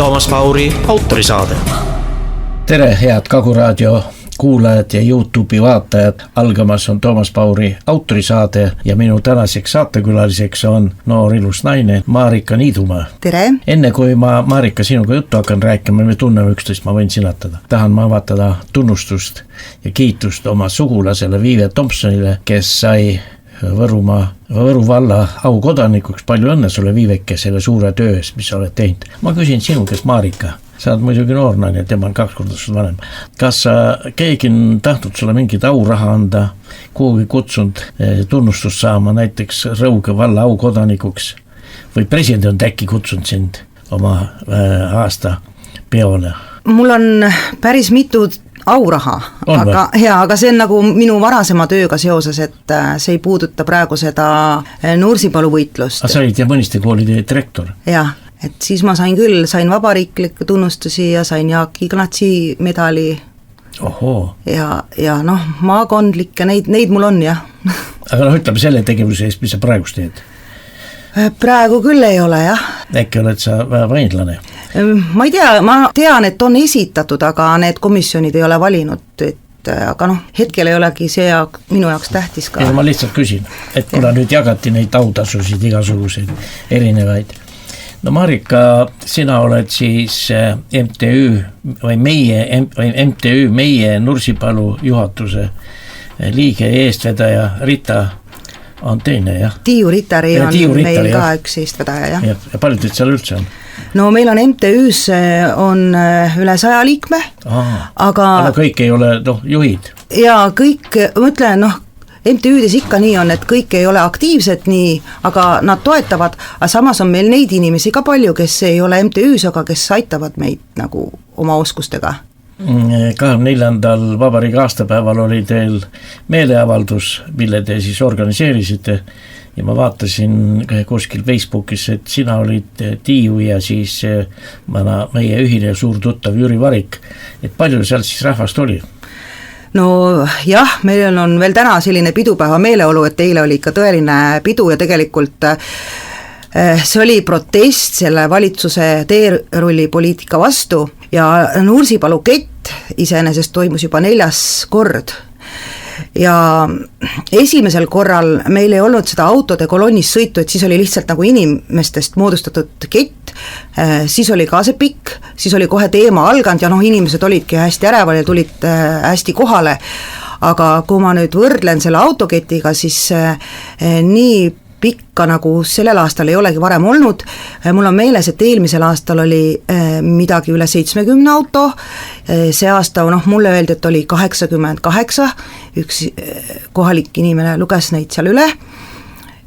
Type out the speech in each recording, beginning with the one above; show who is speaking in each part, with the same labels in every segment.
Speaker 1: Toomas Pauri autorisaade.
Speaker 2: Tere, head Kagu Raadio kuulajad ja YouTube'i vaatajad. Algamas on Toomas Pauri autorisaade ja minu tänaseks saatekülaliseks on noor ilus naine Marika Niidumaa.
Speaker 3: Tere!
Speaker 2: Enne kui ma Marika sinuga juttu hakkan rääkima, me tunneme üksteist, ma võin sinatada. Tahan ma avatada tunnustust ja kiitust oma sugulasele Viive Thompsonile, kes sai Võru valla aukodanikuks. Palju õnne sulle, Viiveke, selle suure töö eest, mis sa oled teinud. Ma küsin sinu käest, Marika, sa oled muidugi noor naine, tema on 2 korda sul vanem. Kas keegi on tahtnud sulle mingit auraha anda, kuhugi kutsunud tunnustust saama, näiteks Rõuge valla aukodanikuks või president äkki kutsunud sind oma aasta peole?
Speaker 3: Mul on päris mitu auraha, aga see on nagu minu varasema tööga seoses, et see ei puuduta praegu seda Nursipalu võitlust.
Speaker 2: Sa olid ja mõniste koolide direktor?
Speaker 3: Jah, et siis ma sain vabariiklikke tunnustusi ja sain Jaak Ignatsi medali.
Speaker 2: Ohoo.
Speaker 3: Ja noh, maakondlikke, neid mul on, jah.
Speaker 2: Aga ütleme selle tegevuse eest, mis sa praegust teed?
Speaker 3: Praegu küll ei ole, jah.
Speaker 2: Äkki oled sa vaidlane?
Speaker 3: Ma ei tea, ma tean, et on esitatud, aga need komisjonid ei ole valinud, aga noh, hetkel ei olegi see minu jaoks tähtis ka.
Speaker 2: Ja ma lihtsalt küsin, et kuna nüüd jagati neid autasusid igasuguseid erinevaid. No Marika, sina oled siis MTÜ meie Nursipalu juhatuse liige ja eestvedaja. Rita on teine, jah?
Speaker 3: Tiiu Ritari on meil ka üks eestvedaja, jah.
Speaker 2: Ja palju teid seal üldse on?
Speaker 3: No meil on MTÜs on üle 100 liikme, aga
Speaker 2: kõik ei ole juhid? Ja
Speaker 3: kõik, ma ütlen, MTÜdes ikka nii on, et kõik ei ole aktiivsed nii, aga nad toetavad, aga samas on meil neid inimesi ka palju, kes ei ole MTÜs, aga kes aitavad meid nagu oma oskustega.
Speaker 2: 24. vabariigi aastapäeval oli teil meeleavaldus, mille te siis organiseerisite ja ma vaatasin kuskil Facebookis, et sina olid Tiiu ja siis meie ühine suur tuttav Jüri Varik, et palju seal siis rahvast oli?
Speaker 3: No jah, meil on veel täna selline pidupäeva meeleolu, et eile oli ikka tõeline pidu ja tegelikult see oli protest selle valitsuse teerullipoliitika vastu ja Nursipalu kett iseenesest toimus juba 4. kord. Ja esimesel korral meil ei olnud seda autode kolonnis sõitu, et siis oli lihtsalt nagu inimestest moodustatud kett, siis oli ka see pikk, siis oli kohe teema alganud ja inimesed olidki hästi äreval ja tulid hästi kohale, aga kui ma nüüd võrdlen selle autoketiga, siis nii pikka nagu sellel aastal ei olegi varem olnud. Mul on meeles, et eelmisel aastal oli midagi üle 70 auto, see aasta mulle öeldi, et oli 88, üks kohalik inimene luges neid seal üle,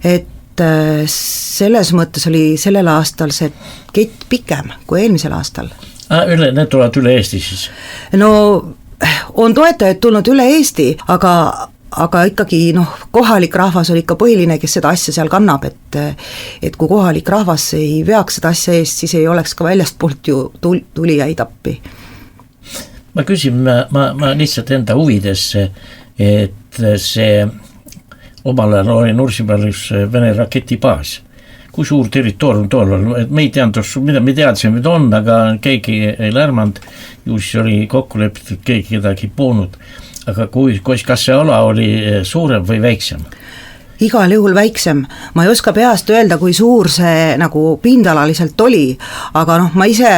Speaker 3: et selles mõttes oli sellel aastal see kett pikem kui eelmisel aastal.
Speaker 2: Need tulevad üle Eesti siis?
Speaker 3: No on toetajaid tulnud üle Eesti, aga ikkagi kohalik rahvas oli ikka põhiline, kes seda asja seal kannab, et kui kohalik rahvas ei veaks seda asja eest, siis ei oleks ka väljastpoolt ju tulijaid appi.
Speaker 2: Ma küsin, ma lihtsalt enda huvidesse, et see omal ajal oli Nursipalus Vene raketibaas. Kui suur territoorium tool on? Me ei teadnud, mida me teadsime, mida on, aga keegi ei lärmanud, just oli kokku lepitud, keegi kedagi poonud. Aga kas see ala oli suurem või väiksem?
Speaker 3: Igal juhul väiksem. Ma ei oska peast öelda, kui suur see nagu pindalaliselt oli, aga ma ise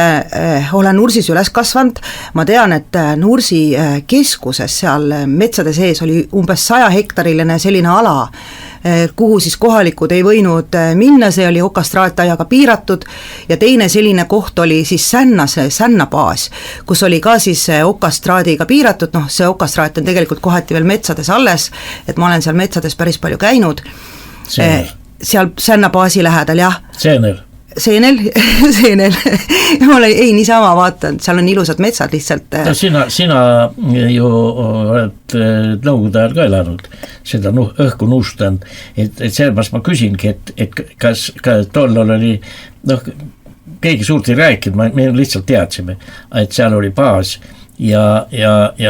Speaker 3: olen Nursis üles kasvanud, ma tean, et Nursi keskuses seal metsade sees oli umbes 100 hektariline selline ala, kuhu siis kohalikud ei võinud minna, see oli okastraataiaga piiratud ja teine selline koht oli siis Sännabaas, kus oli ka siis okastraadiga piiratud, see okastraat on tegelikult kohati veel metsades alles, et ma olen seal metsades päris palju käinud, seal Sännabaasi lähedal, jah. Seenel, ei niisama vaatan, seal on ilusad metsad lihtsalt.
Speaker 2: No sina ju oled nõukogude ajal ka elanud, seda õhku nuustanud, et sellepärast ma küsingi, et kas tollal oli, keegi suurt ei rääkinud, me lihtsalt teadsime, et seal oli baas ja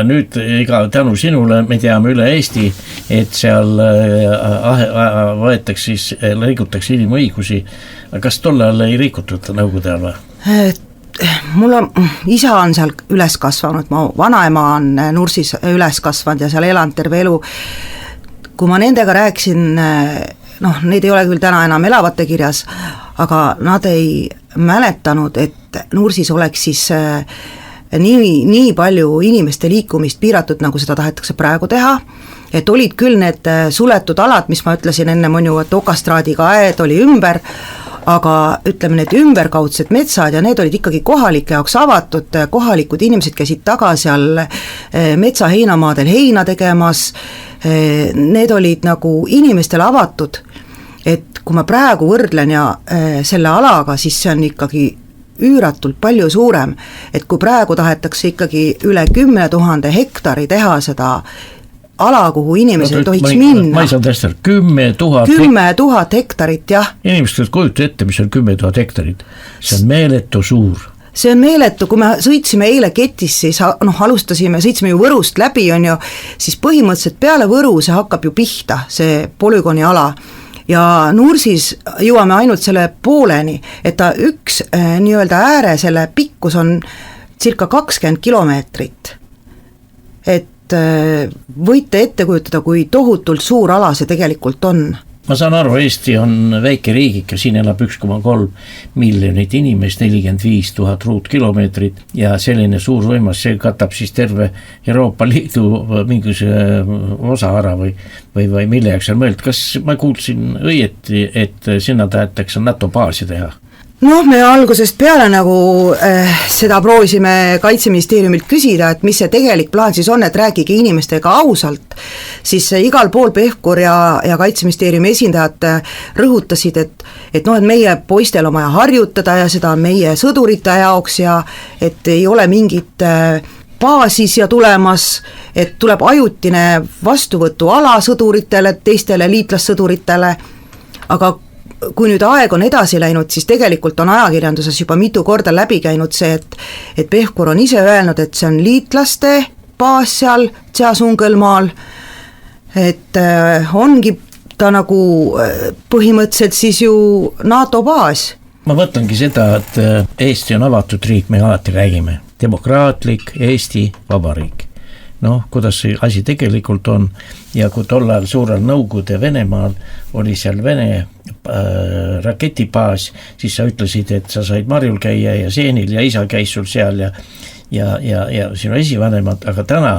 Speaker 2: nüüd tänu sinule me teame üle Eesti, et seal võetakse siis, rikutakse inimõigusi. Kas tollal ei rikutud nõukogude ajal või?
Speaker 3: mul on, isa on seal üles kasvanud, mu vanaema on Nursis üles kasvanud ja seal elanud terve elu. Kui ma nendega rääkisin, noh, neid ei ole küll täna enam elavate kirjas, aga nad ei mäletanud, et Nursis oleks siis nii palju inimeste liikumist piiratud, nagu seda tahetakse praegu teha, et olid küll need suletud alad, mis ma ütlesin enne, on ju, et okastraadiga aed oli ümber, aga ütleme, need ümberkaudsed metsad ja need olid ikkagi kohalike jaoks avatud, kohalikud inimesed käisid taga seal metsa heinamaadel heina tegemas, need olid nagu inimestele avatud, et kui ma praegu võrdlen ja selle alaga, siis see on ikkagi üüratult palju suurem, et kui praegu tahetakse ikkagi üle 10 000 hektari teha seda ala, kuhu inimesed tohiks minna.
Speaker 2: Ma ei saa tõsta, 10
Speaker 3: 000 hektarit, jah.
Speaker 2: Inimesed kujuta ette, mis on 10 000 hektarit, see on meeletu suur.
Speaker 3: See on meeletu, kui me sõitsime eile Ketis, siis sõitsime ju Võrust läbi, on ju, siis põhimõtteliselt peale Võru see hakkab ju pihta, see polügooni ala. Ja Nursis jõuame ainult selle pooleni, et ta üks nii-öelda ääre, selle pikkus on circa 20 kilomeetrit. Et võite ette kujutada, kui tohutult suur ala see tegelikult on.
Speaker 2: Ma saan aru, Eesti on väike riigik ja siin elab 1,3 miljonit inimest, 45 000 ruutkilomeetrit ja selline suur võimas, see katab siis terve Euroopa Liidu mingisuguse osa ära või mille jaoks on mõeldud. Kas ma kuulsin õieti, et sinna tahetakse NATO baasi teha?
Speaker 3: Noh, me algusest peale nagu seda proovisime Kaitseministeeriumilt küsida, et mis see tegelik plaan siis on, et räägige inimestega ausalt, siis igal pool Pevkur ja Kaitseministeeriumi esindajad rõhutasid, et noh, et meie poistel on vaja harjutada ja seda on meie sõdurite jaoks ja et ei ole mingit baasi siia tulemas, et tuleb ajutine vastuvõtuala sõduritele, teistele liitlassõduritele, aga kui nüüd aeg on edasi läinud, siis tegelikult on ajakirjanduses juba mitu korda läbi käinud see, et Pevkur on ise öelnud, et see on liitlaste baas seal Tšasungelmaal, et ongi ta nagu põhimõtteliselt siis ju NATO baas.
Speaker 2: Ma mõtlengi seda, et Eesti on avatud riik, me alati räägime, demokraatlik Eesti Vabariik. Noh, kuidas see asi tegelikult on ja kui tollal suurel Nõukogude Venemaal oli seal Vene raketibaas, siis sa ütlesid, et sa said Marjul käia ja Seenil ja isa käis sul seal ja sinu esivanemad, aga täna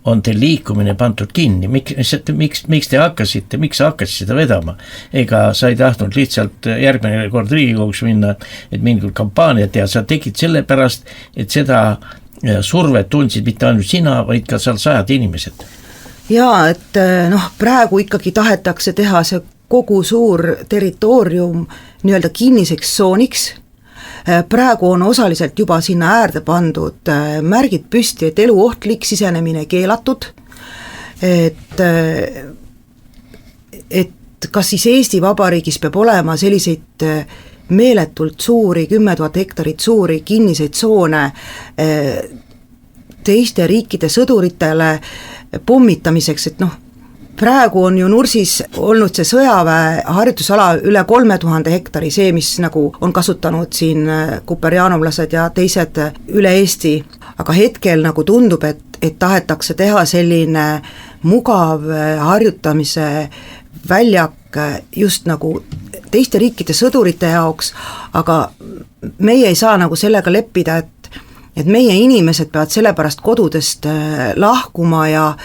Speaker 2: on teil liikumine pandud kinni, miks te hakkasite, miks sa hakkasid seda vedama, ega sa ei tahtnud lihtsalt järgmine kord Riigikoguks minna, et mingil kampaaniat ja sa tegid selle pärast, et seda survet tundsid mitte ainult sina, vaid ka seal 100 inimesed. Jaa,
Speaker 3: et noh, praegu ikkagi tahetakse teha see kogu suur territoorium nii-öelda kinniseks tsooniks. Praegu on osaliselt juba sinna äärde pandud märgid püsti, et eluohtlik sisenemine keelatud, et kas siis Eesti Vabariigis peab olema selliseid meeletult suuri, 10 000 hektarit suuri kinniseid tsoone teiste riikide sõduritele pommitamiseks, et noh, praegu on ju Nursis olnud see sõjaväe harjutusala üle 3000 hektari, see, mis nagu on kasutanud siin kuperjanovlased ja teised üle Eesti, aga hetkel nagu tundub, et tahetakse teha selline mugav harjutamise väljak just nagu teiste riikide sõdurite jaoks, aga meie ei saa nagu sellega leppida, et meie inimesed peavad sellepärast kodudest lahkuma ja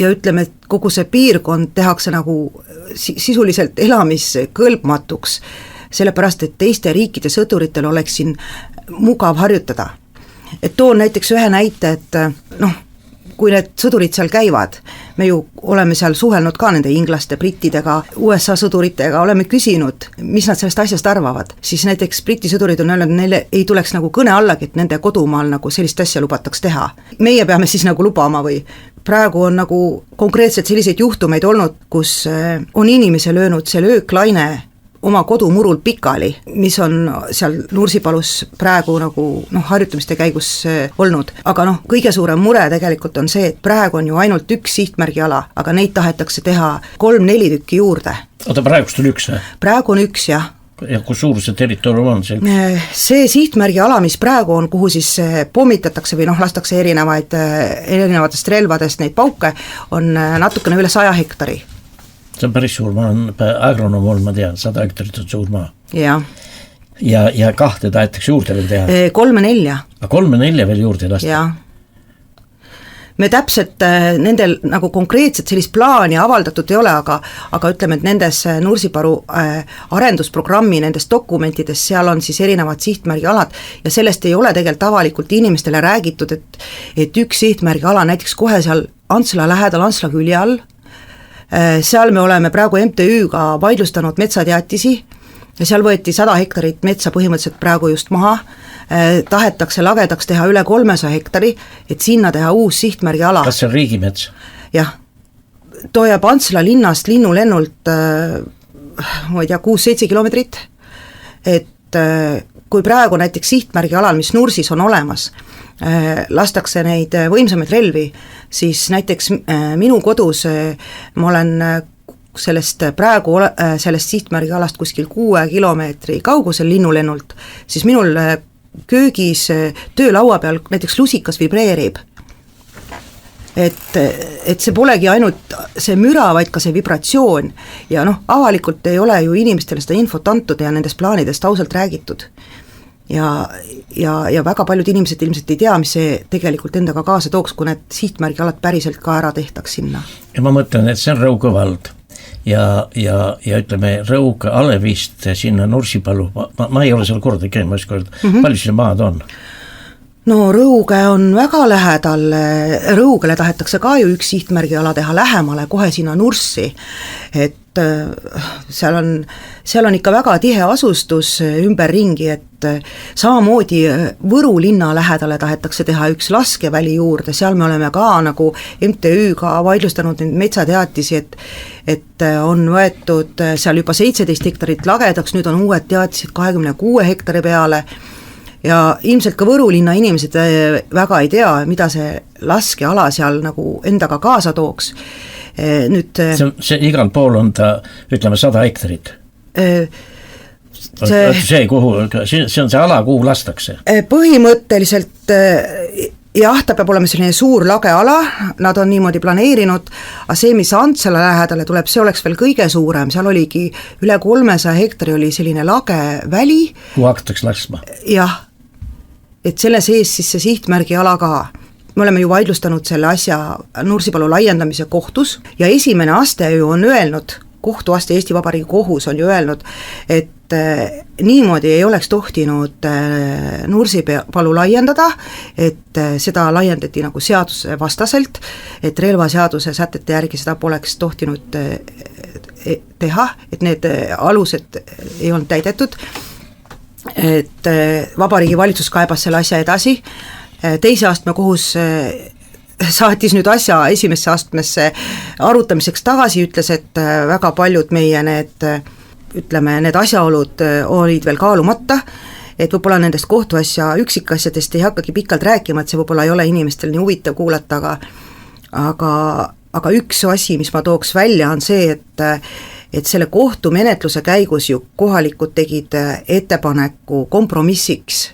Speaker 3: ütleme, et kogu see piirkond tehakse nagu sisuliselt elamiskõlbmatuks, sellepärast et teiste riikide sõduritel oleks siin mugav harjutada. Et toon näiteks ühe näite, et noh, kui need sõdurid seal käivad, me ju oleme seal suhelnud ka nende inglaste, brittidega, USA sõduritega, oleme küsinud, mis nad sellest asjast arvavad, siis näiteks briti sõdurid on öelnud, et neile ei tuleks nagu kõne allagi, et nende kodumaal nagu sellist asja lubataks teha. Meie peame siis nagu lubama või praegu on nagu konkreetselt selliseid juhtumeid olnud, kus on inimese löönud see lööklaine oma kodumurul pikali, mis on seal Nursipalus praegu nagu harjutamiste käigus olnud, aga kõige suurem mure tegelikult on see, et praegu on ju ainult üks sihtmärgiala, aga neid tahetakse teha 3-4 tükki juurde.
Speaker 2: Oota, praegust on üks, või?
Speaker 3: Praegu on üks, jah.
Speaker 2: ja kui suur see territoorium on seal?
Speaker 3: See sihtmärgi ala, mis praegu on, kuhu siis pommitatakse või lastakse erinevatest relvadest neid pauke, on natukene üle 100 hektari.
Speaker 2: See on päris suur, ma olen agronoom olnud, ma tean, 100 hektarit on suur maa. Ja 2 tahetakse juurde veel teha?
Speaker 3: 3-4.
Speaker 2: 3-4 veel juurde lasta?
Speaker 3: Jaa. Me täpselt nendel nagu konkreetselt sellist plaani avaldatud ei ole, aga ütleme, et nendes Nursipalu arendusprogrammi nendes dokumentides, seal on siis erinevad sihtmärgi alad ja sellest ei ole tegelikult avalikult inimestele räägitud, et üks sihtmärgi ala näiteks kohe seal Antsla lähedal, Antsla külje all, seal me oleme praegu MTÜ-ga vaidlustanud metsateatisi ja seal võeti 100 hektarit metsa põhimõtteliselt praegu just maha, tahetakse lagedaks teha üle 300 hektari, et sinna teha uus sihtmärgi ala.
Speaker 2: Kas see on riigimets?
Speaker 3: Jah, too jääb Antsla linnast linnulennult ma ei tea, 6-7 kilomeetrit, et kui praegu näiteks sihtmärgi alal, mis Nursis on olemas, lastakse neid võimsamaid relvi, siis näiteks minu kodus ma olen sellest sihtmärgi alast kuskil 6 kilomeetri kaugusel linnulennult, siis minul köögis töölaua peal näiteks lusikas vibreerib. Et see polegi ainult see müra, vaid ka see vibratsioon ja avalikult ei ole ju inimestele seda infot antud ja nendest plaanidest ausalt räägitud. Ja väga paljud inimesed ilmselt ei tea, mis see tegelikult endaga kaasa tooks, kui need sihtmärgi alad päriselt ka ära tehtaks sinna.
Speaker 2: Ja ma mõtlen, et see on Rõuge vald. Ja ütleme Rõuge Alevist sinna Nursipalu, ma ei ole seal korda käima, palju siin maad on?
Speaker 3: No Rõuge on väga lähedal, Rõugele tahetakse ka ju üks sihtmärgi ala teha lähemale kohe sinna Nurssi, et seal on ikka väga tihe asustus ümberringi, et samamoodi Võru linna lähedale tahetakse teha üks laskeväli juurde, seal me oleme ka nagu MTÜ-ga vaidlustanud neid metsateatisi, et on võetud seal juba 17 hektarit lagedaks, nüüd on uued teatised 26 hektari peale ja ilmselt ka Võru linna inimesed väga ei tea, mida see laskeala seal nagu endaga kaasa tooks. Nüüd
Speaker 2: see igal pool on ta, ütleme 100 hektarit. See on see ala, kuhu lastakse? Põhimõtteliselt
Speaker 3: jah, ta peab olema selline suur lageala, nad on niimoodi planeerinud, aga see, mis Antsla lähedale tuleb, see oleks veel kõige suurem, seal oligi üle 300 hektari oli selline lageväli.
Speaker 2: Kuhu hakatakse laksma?
Speaker 3: Jah, et selle sees siis see sihtmärgi ala ka. Me oleme ju vaidlustanud selle asja Nursipalu laiendamise kohtus ja esimene aste ju on öelnud, kohtuaste Eesti Vabariigi kohus on ju öelnud, et niimoodi ei oleks tohtinud Nursipalu laiendada, et seda laiendati nagu seaduse vastaselt, et relvaseaduse sätete järgi seda poleks tohtinud teha, et need alused ei olnud täidetud, et Vabariigi valitsus kaebas selle asja edasi, teise astme kohus saatis nüüd asja esimesse astmesse arutamiseks tagasi, ütles, et väga paljud meie need asjaolud olid veel kaalumata, et võib-olla nendest kohtuasja üksikasjadest ei hakkagi pikalt rääkima, et see võib-olla ei ole inimestel nii huvitav kuulata, aga üks asi, mis ma tooks välja, on see, et selle kohtumenetluse käigus ju kohalikud tegid ettepaneku kompromissiks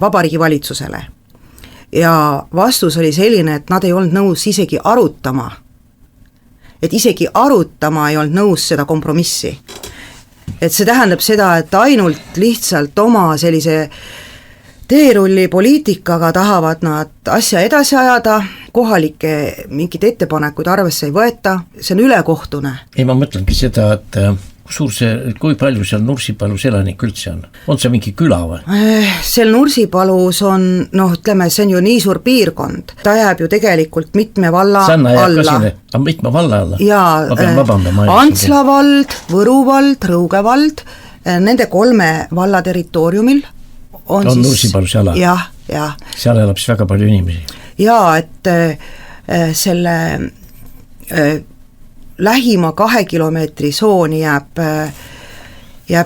Speaker 3: Vabariigi valitsusele. Ja vastus oli selline, et nad ei olnud nõus isegi arutama. Et isegi arutama ei olnud nõus seda kompromissi. Et see tähendab seda, et ainult lihtsalt oma sellise teerulli poliitikaga tahavad nad asja edasi ajada, kohalike mingid ettepanekuid arvesse ei võeta, see on ülekohtune.
Speaker 2: Ei, ma mõtlengi seda, et kui palju seal Nursipalus elanik üldse on? On see mingi küla või?
Speaker 3: Seal Nursipalus on, ütleme, see on ju nii suur piirkond, ta jääb ju tegelikult mitme valla alla. Mitme valla alla? Jaa, Antsla vald, Võru vald, Rõuge vald, nende 3 valla territooriumil on siis
Speaker 2: Nursipalus ala?
Speaker 3: Jah.
Speaker 2: Seal elab siis väga palju inimesi?
Speaker 3: Jaa, et selle lähima 2 kilomeetri tsooni jääb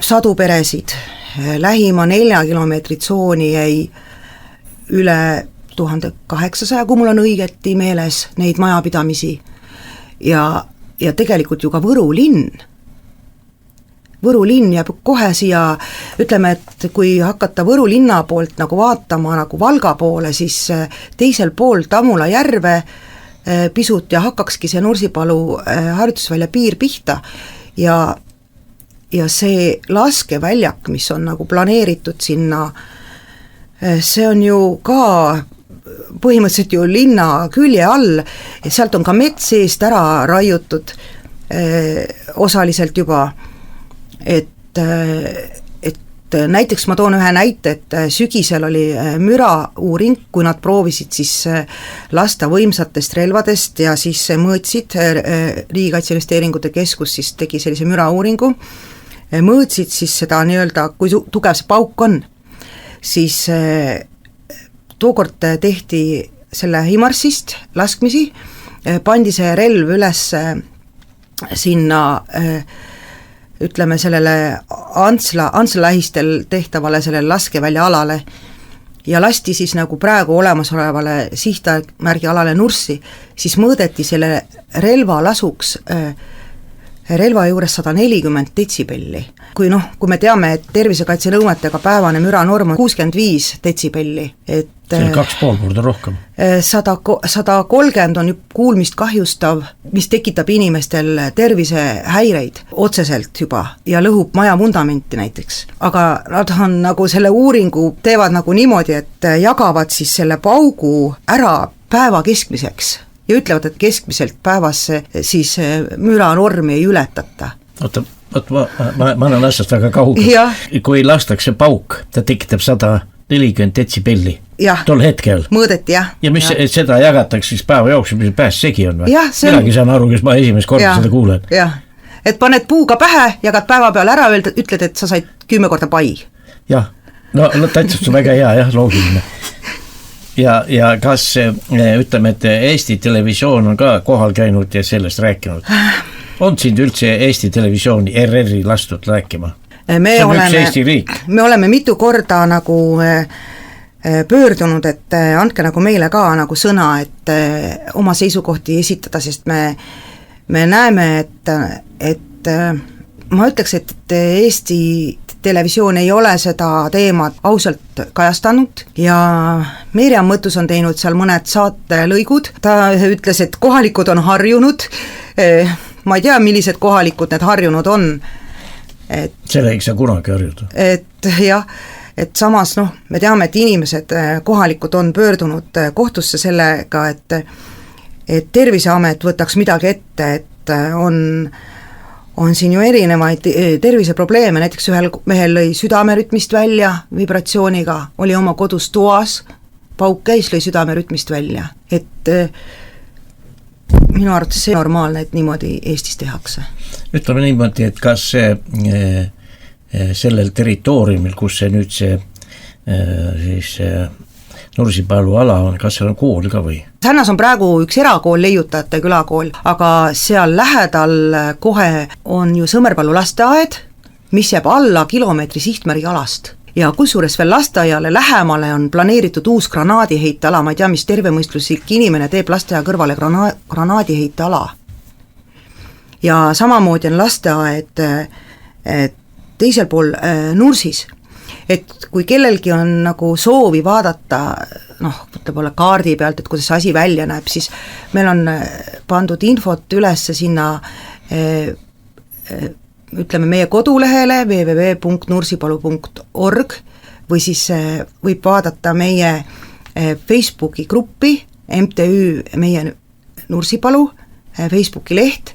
Speaker 3: 100 peresid, lähima 4 kilomeetri tsooni jäi üle 1800, kui mul on õigeti meeles neid majapidamisi ja tegelikult ju ka Võru linn Võru linn jääb kohe siia, ütleme, et kui hakata Võru linna poolt nagu vaatama nagu Valga poole, siis teisel pool Tammula järve pisut ja hakkakski see Nursipalu harjutusvälja piir pihta ja see laskeväljak, mis on nagu planeeritud sinna, see on ju ka põhimõtteliselt ju linna külje all, sealt on ka mets eest ära raiutud osaliselt juba, et näiteks ma toon ühe näite, et sügisel oli mürauuring, kui nad proovisid siis lasta võimsatest relvadest ja siis mõõtsid, Riigikaitse Investeeringute Keskus siis tegi sellise mürauuringu, mõõtsid siis seda nii-öelda, kui tugev see pauk on, siis tookord tehti selle Himarsist laskmisi, pandi see relv üles sinna ütleme sellele Antsla lähistel tehtavale sellele laskevälja alale ja lasti siis nagu praegu olemasolevale sihtmärgi alale Nurssi, siis mõõdeti selle relva lasuks relva juures 140 detsibelli. Kui me teame, et tervisekaitse nõuetega päevane müranorm on 65 detsibelli, et
Speaker 2: see on 2,5 korda rohkem.
Speaker 3: 130 on kuulmist kahjustav, mis tekitab inimestel tervisehäireid otseselt juba ja lõhub maja vundamenti näiteks. Aga nad on nagu selle uuringu teevad nagu niimoodi, et jagavad siis selle paugu ära päeva keskmiseks ja ütlevad, et keskmiselt päevas siis müranormi ei ületata.
Speaker 2: Oota, ma olen asjast väga kaugel. Kui lastakse pauk, ta tekitab 140 detsibelli. Tol hetkel.
Speaker 3: Mõõdeti, jah.
Speaker 2: Ja mis seda jagatakse siis päeva jooksul, mis pääs segi on või?
Speaker 3: Minagi
Speaker 2: saan aru, kes ma esimest korda seda kuulen.
Speaker 3: Jah, et paned puuga pähe, jagad päeva peal ära, ütled, et sa said 10 korda pai.
Speaker 2: Jah, no täitsa väga hea, jah, loogiline. Ja kas ütleme, et Eesti Televisioon on ka kohal käinud ja sellest rääkinud? On sind üldse Eesti Televisiooni RR-i lastud rääkima? See on üks Eesti riik.
Speaker 3: Me oleme mitu korda nagu pöördunud, et andke nagu meile ka nagu sõna, et oma seisukohti esitada, sest me näeme, et ma ütleks, et Eesti Televisioon ei ole seda teemat ausalt kajastanud ja Merjam Mõttus on teinud seal mõned saatelõigud, ta ütles, et kohalikud on harjunud, ma ei tea, millised kohalikud need harjunud on.
Speaker 2: Selle ei saa kunagi harjuda.
Speaker 3: Et jah, et samas me teame, et inimesed, kohalikud on pöördunud kohtusse sellega, et Terviseamet võtaks midagi ette, et on siin ju erinevaid terviseprobleeme, näiteks ühel mehel lõi südamerütmist välja vibratsiooniga, oli oma kodus toas, pauk käis, lõi südamerütmist välja, et minu arvates see normaalne, et niimoodi Eestis tehakse.
Speaker 2: Ütleme niimoodi, et kas sellel territooriumil, kus see nüüd see Nursipalu ala on, kas seal on kool ka või?
Speaker 3: Sännas on praegu üks erakool, Leiutajate külakool, aga seal lähedal kohe on ju Sõmerpalu lasteaed, mis jääb alla kilomeetri sihtmärgi alast. Ja kusjuures veel lasteaiale lähemale on planeeritud uus granaadiheite ala, ma ei tea, mis tervemõistuslik inimene teeb lasteaia kõrvale granaadiheite ala. Ja samamoodi on lasteaed teisel pool Nursis, et kui kellelgi on nagu soovi vaadata, võib-olla kaardi pealt, et kuidas see asi välja näeb, siis meil on pandud infot üles sinna ütleme meie kodulehele www.nursipalu.org või siis võib vaadata meie Facebooki gruppi MTÜ Meie Nursipalu Facebooki leht,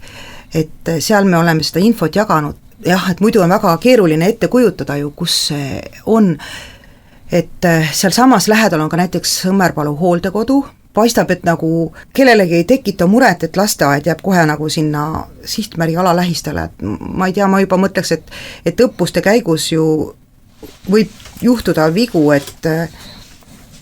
Speaker 3: et seal me oleme seda infot jaganud. Jah, et muidu on väga keeruline ette kujutada ju, kus see on, et seal samas lähedal on ka näiteks Sõmerpalu hooldekodu, paistab, et nagu kellelegi ei tekita muret, et lasteaed jääb kohe nagu sinna sihtmärgi ala lähistele, et ma ei tea, ma juba mõtleks, et õppuste käigus ju võib juhtuda vigu, et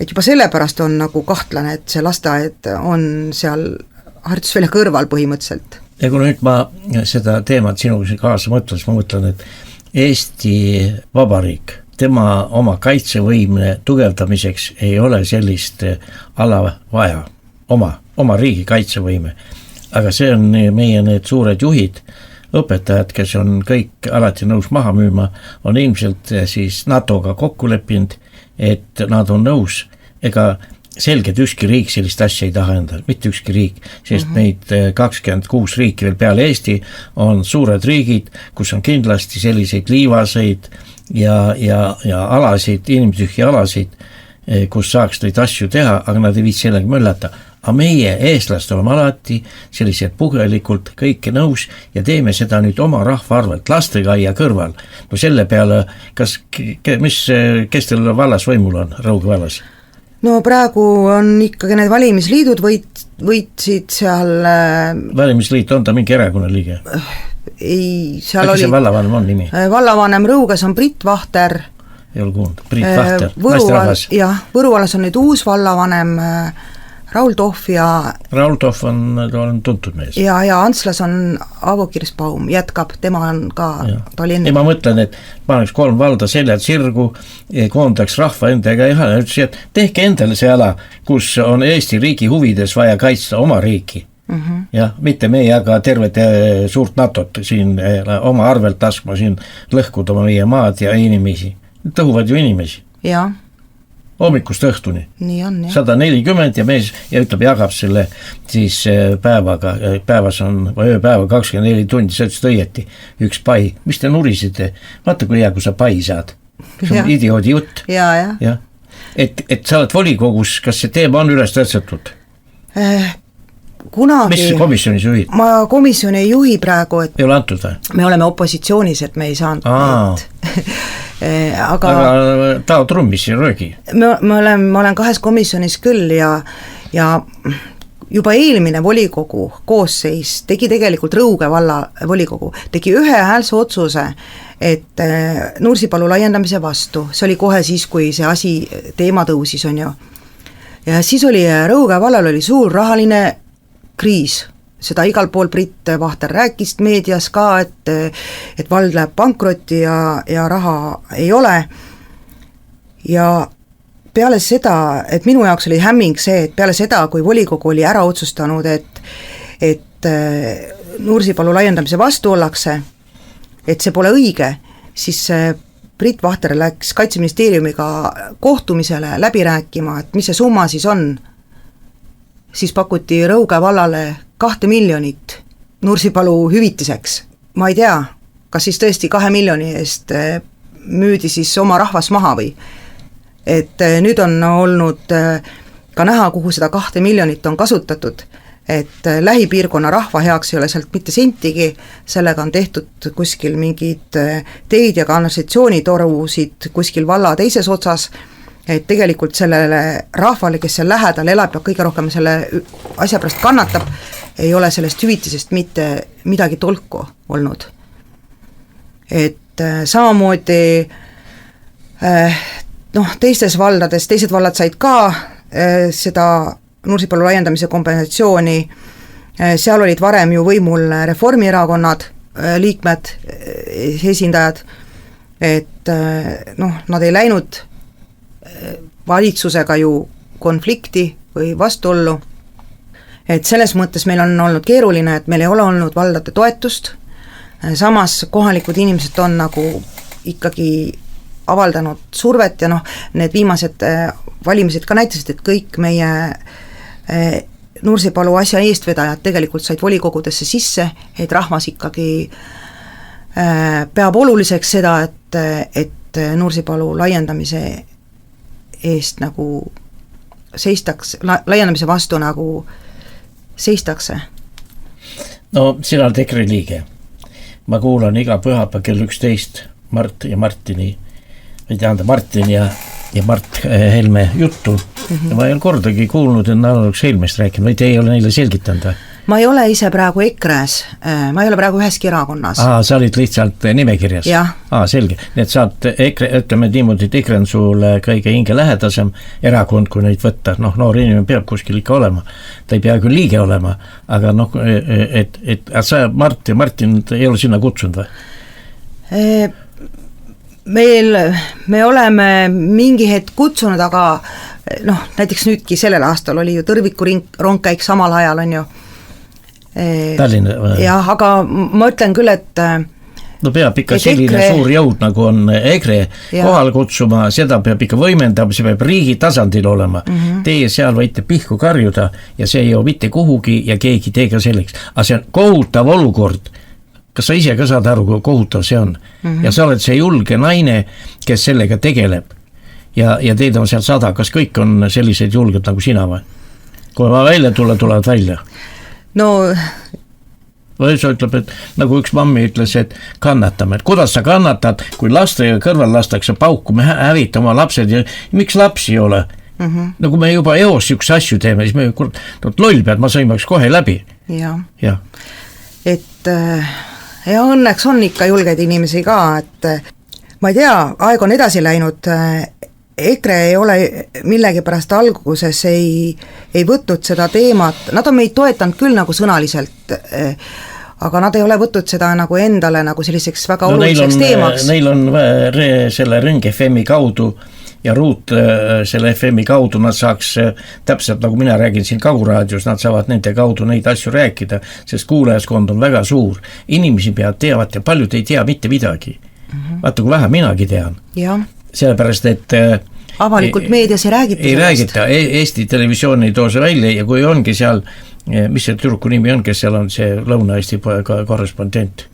Speaker 3: juba sellepärast on nagu kahtlane, et see lasteaed on seal harjutusvälja kõrval põhimõtteliselt.
Speaker 2: Ja kui nüüd ma seda teemat sinuga kaasa mõtlen, siis ma mõtlen, et Eesti Vabariik, tema oma kaitsevõimne tugevdamiseks ei ole sellist ala vaja, oma riigi kaitsevõime. Aga see on meie need suured juhid, õpetajad, kes on kõik alati nõus maha müüma, on ilmselt siis NATO-ga kokku leppinud, et nad on nõus, ega selgelt ükski riik sellist asja ei taha endale, mitte ükski riik, sest neid 26 riiki veel peale Eesti on suured riigid, kus on kindlasti selliseid liivaseid ja alasid, inimtühja alasid, kus saaks neid asju teha, aga nad ei viitsi sellega möllata. Aga meie eestlast oleme alati sellised puhelikult kõike nõus ja teeme seda nüüd oma rahva arvelt, lastekaia kõrval. No selle peale, kes teil vallas võimul on, Rõuge vallas?
Speaker 3: No praegu on ikkagi need valimisliidud võitsid seal...
Speaker 2: Valimisliit, on ta mingi erakonna liige?
Speaker 3: Ei, seal
Speaker 2: äkki
Speaker 3: oli...
Speaker 2: see vallavanem on nimi?
Speaker 3: Vallavanem Rõuges on Brit Vahter.
Speaker 2: Ei ole kuulnud, Brit Vahter, naisterahvas.
Speaker 3: Jah, Võru vallas on nüüd uus vallavanem Raul Tohv ja... Raul
Speaker 2: Tohv on tuntud mees.
Speaker 3: Ja Antslas on Avo Kirsbaum, jätkab, tema on ka, ta oli enne.
Speaker 2: Ja ma mõtlen, et paneks 3 valda seljad sirgu, koondaks rahva endaga ja ütles, et tehke endale see ala, kus on Eesti riigi huvides vaja kaitsta oma riiki. Ja mitte meie, aga tervet suurt NATO-t siin oma arvelt laskma siin lõhkud oma meie maad ja inimesi. Tõhuvad ju inimesi.
Speaker 3: Jah.
Speaker 2: Hommikust õhtuni.
Speaker 3: Nii on, jah.
Speaker 2: 140 ja mees ja ütleb, jagab selle siis päevaga, päevas on ööpäeva 24 tundi, sa ütlesid õieti, üks pai. Mis te nurisite? Vaata, kui hea, kui sa pai saad. See on idioodi jutt.
Speaker 3: Ja.
Speaker 2: Et sa oled volikogus, kas see teema on üles tõtsetud?
Speaker 3: Kunagi...
Speaker 2: Mis komisjonis juhid?
Speaker 3: Ma komisjoni ei juhi praegu, et...
Speaker 2: Ei ole antud või?
Speaker 3: Me oleme opositsioonis, et me ei saanud... Aga
Speaker 2: tao trummis ja röögi.
Speaker 3: Ma olen 2 komisjonis küll ja juba eelmine volikogu koosseis tegi tegelikult Rõuge valla volikogu, tegi ühehäälse otsuse, et Nursipalu laiendamise vastu, see oli kohe siis, kui see teema tõusis, on ju. Ja siis oli Rõuge vallal oli suur rahaline kriis, seda igal pool Brit Vahter rääkis meedias ka, et vald läheb pankrotti ja raha ei ole. Ja peale seda, et minu jaoks oli hämming see, et peale seda, kui volikogu oli ära otsustanud, et Nursipalu laiendamise vastu ollakse, et see pole õige, siis Brit Vahter läks Kaitseministeeriumiga kohtumisele läbi rääkima, et mis see summa siis on. Siis pakuti Rõuge vallale 2 miljonit Nursipalu hüvitiseks. Ma ei tea, kas siis tõesti 2 miljoni eest müüdi siis oma rahvas maha või. Et nüüd on olnud ka näha, kuhu seda 2 miljonit on kasutatud, et lähipiirkonna rahva heaks ei ole sealt mitte sentigi, sellega on tehtud kuskil mingid teid ja kanalisatsioonitorusid kuskil valla teises otsas, et tegelikult sellele rahvale, kes seal lähedal elab ja kõige rohkem selle asja pärast kannatab, ei ole sellest hüvitisest mitte midagi tolku olnud. Et samamoodi teistes valdades, teised vallad said ka seda Nursipalu laiendamise kompensatsiooni, seal olid varem ju võimul Reformierakonnad, liikmed, esindajad, et nad ei läinud valitsusega ju konflikti või vastuollu, et selles mõttes meil on olnud keeruline, et meil ei ole olnud valdade toetust, samas kohalikud inimesed on nagu ikkagi avaldanud survet ja need viimased valimised ka näitasid, et kõik meie Nursipalu asja eestvedajad tegelikult said volikogudesse sisse, et rahvas ikkagi peab oluliseks seda, et Nursipalu laiendamise eest nagu seistaks, laiendamise vastu nagu seistakse.
Speaker 2: No sina oled EKRE liige. Ma kuulan iga pühapäev kell 11 Mart ja Martini, või tähendab Martin ja Mart Helme juttu. Ja ma ei ole kordagi kuulnud, et nad oleks Helmest rääkinud, või te ei ole neile selgitanud või?
Speaker 3: Ma ei ole ise praegu EKRE-s, ma ei ole praegu üheski erakonnas.
Speaker 2: Sa olid lihtsalt nimekirjas?
Speaker 3: Jah.
Speaker 2: Selge. Nii et saad EKRE, ütleme niimoodi, et EKRE on sulle kõige hinge lähedasem erakond, kui neid võtta. Noor inimene peab kuskil ikka olema. Ta ei pea küll liige olema, aga et sa Mart ja Martin ei ole sinna kutsunud või?
Speaker 3: Me oleme mingi hetk kutsunud, aga näiteks nüüdki sellel aastal oli ju Tõrviku rongkäik samal ajal, on ju.
Speaker 2: Tallinna või?
Speaker 3: Jah, aga ma ütlen küll, et
Speaker 2: no peab ikka selline suur jõud, nagu on EKRE kohal kutsuma, seda peab ikka võimendama, see peab riigi tasandil olema. Teie seal võite pihku karjuda ja see ei jõu mitte kuhugi ja keegi teega selleks. Aga see on kohutav olukord. Kas sa ise ka saad aru, kui kohutav see on? Ja sa oled see julge naine, kes sellega tegeleb. Ja teid on seal 100. Kas kõik on sellised julged nagu sina või? Kui ma välja tulevad välja?
Speaker 3: No
Speaker 2: või sa ütleb, et nagu üks mammi ütles, et kannatame, et kuidas sa kannatad, kui lastega kõrval lastakse pauku, me hävita oma lapsed ja miks lapsi ei ole? Nagu me juba eos üks asju teeme, siis me loll pead, ma sõimaks kohe läbi.
Speaker 3: Ja. Et ja õnneks on ikka julgeid inimesi ka, et ma ei tea, aeg on edasi läinud, EKRE ei ole millegipärast alguses ei võtnud seda teemat, nad on meid toetanud küll nagu sõnaliselt, aga nad ei ole võtnud seda nagu endale nagu selliseks väga oluliseks teemaks.
Speaker 2: Neil on selle Ring FM-i kaudu ja Ruut selle FM-i kaudu nad saaks, täpselt nagu mina räägin siin Kaguraadios, nad saavad nende kaudu neid asju rääkida, sest kuulajaskond on väga suur. Inimesi peavad teavad ja paljud ei tea mitte midagi. Vaata, kui vähe minagi tean. Sellepärast, et
Speaker 3: avalikult meedias ei räägita.
Speaker 2: Ei räägita, Eesti televisioon ei too see välja ja kui ongi seal, mis see tüdruku nimi on, kes seal on see Lõuna-Eesti korrespondent?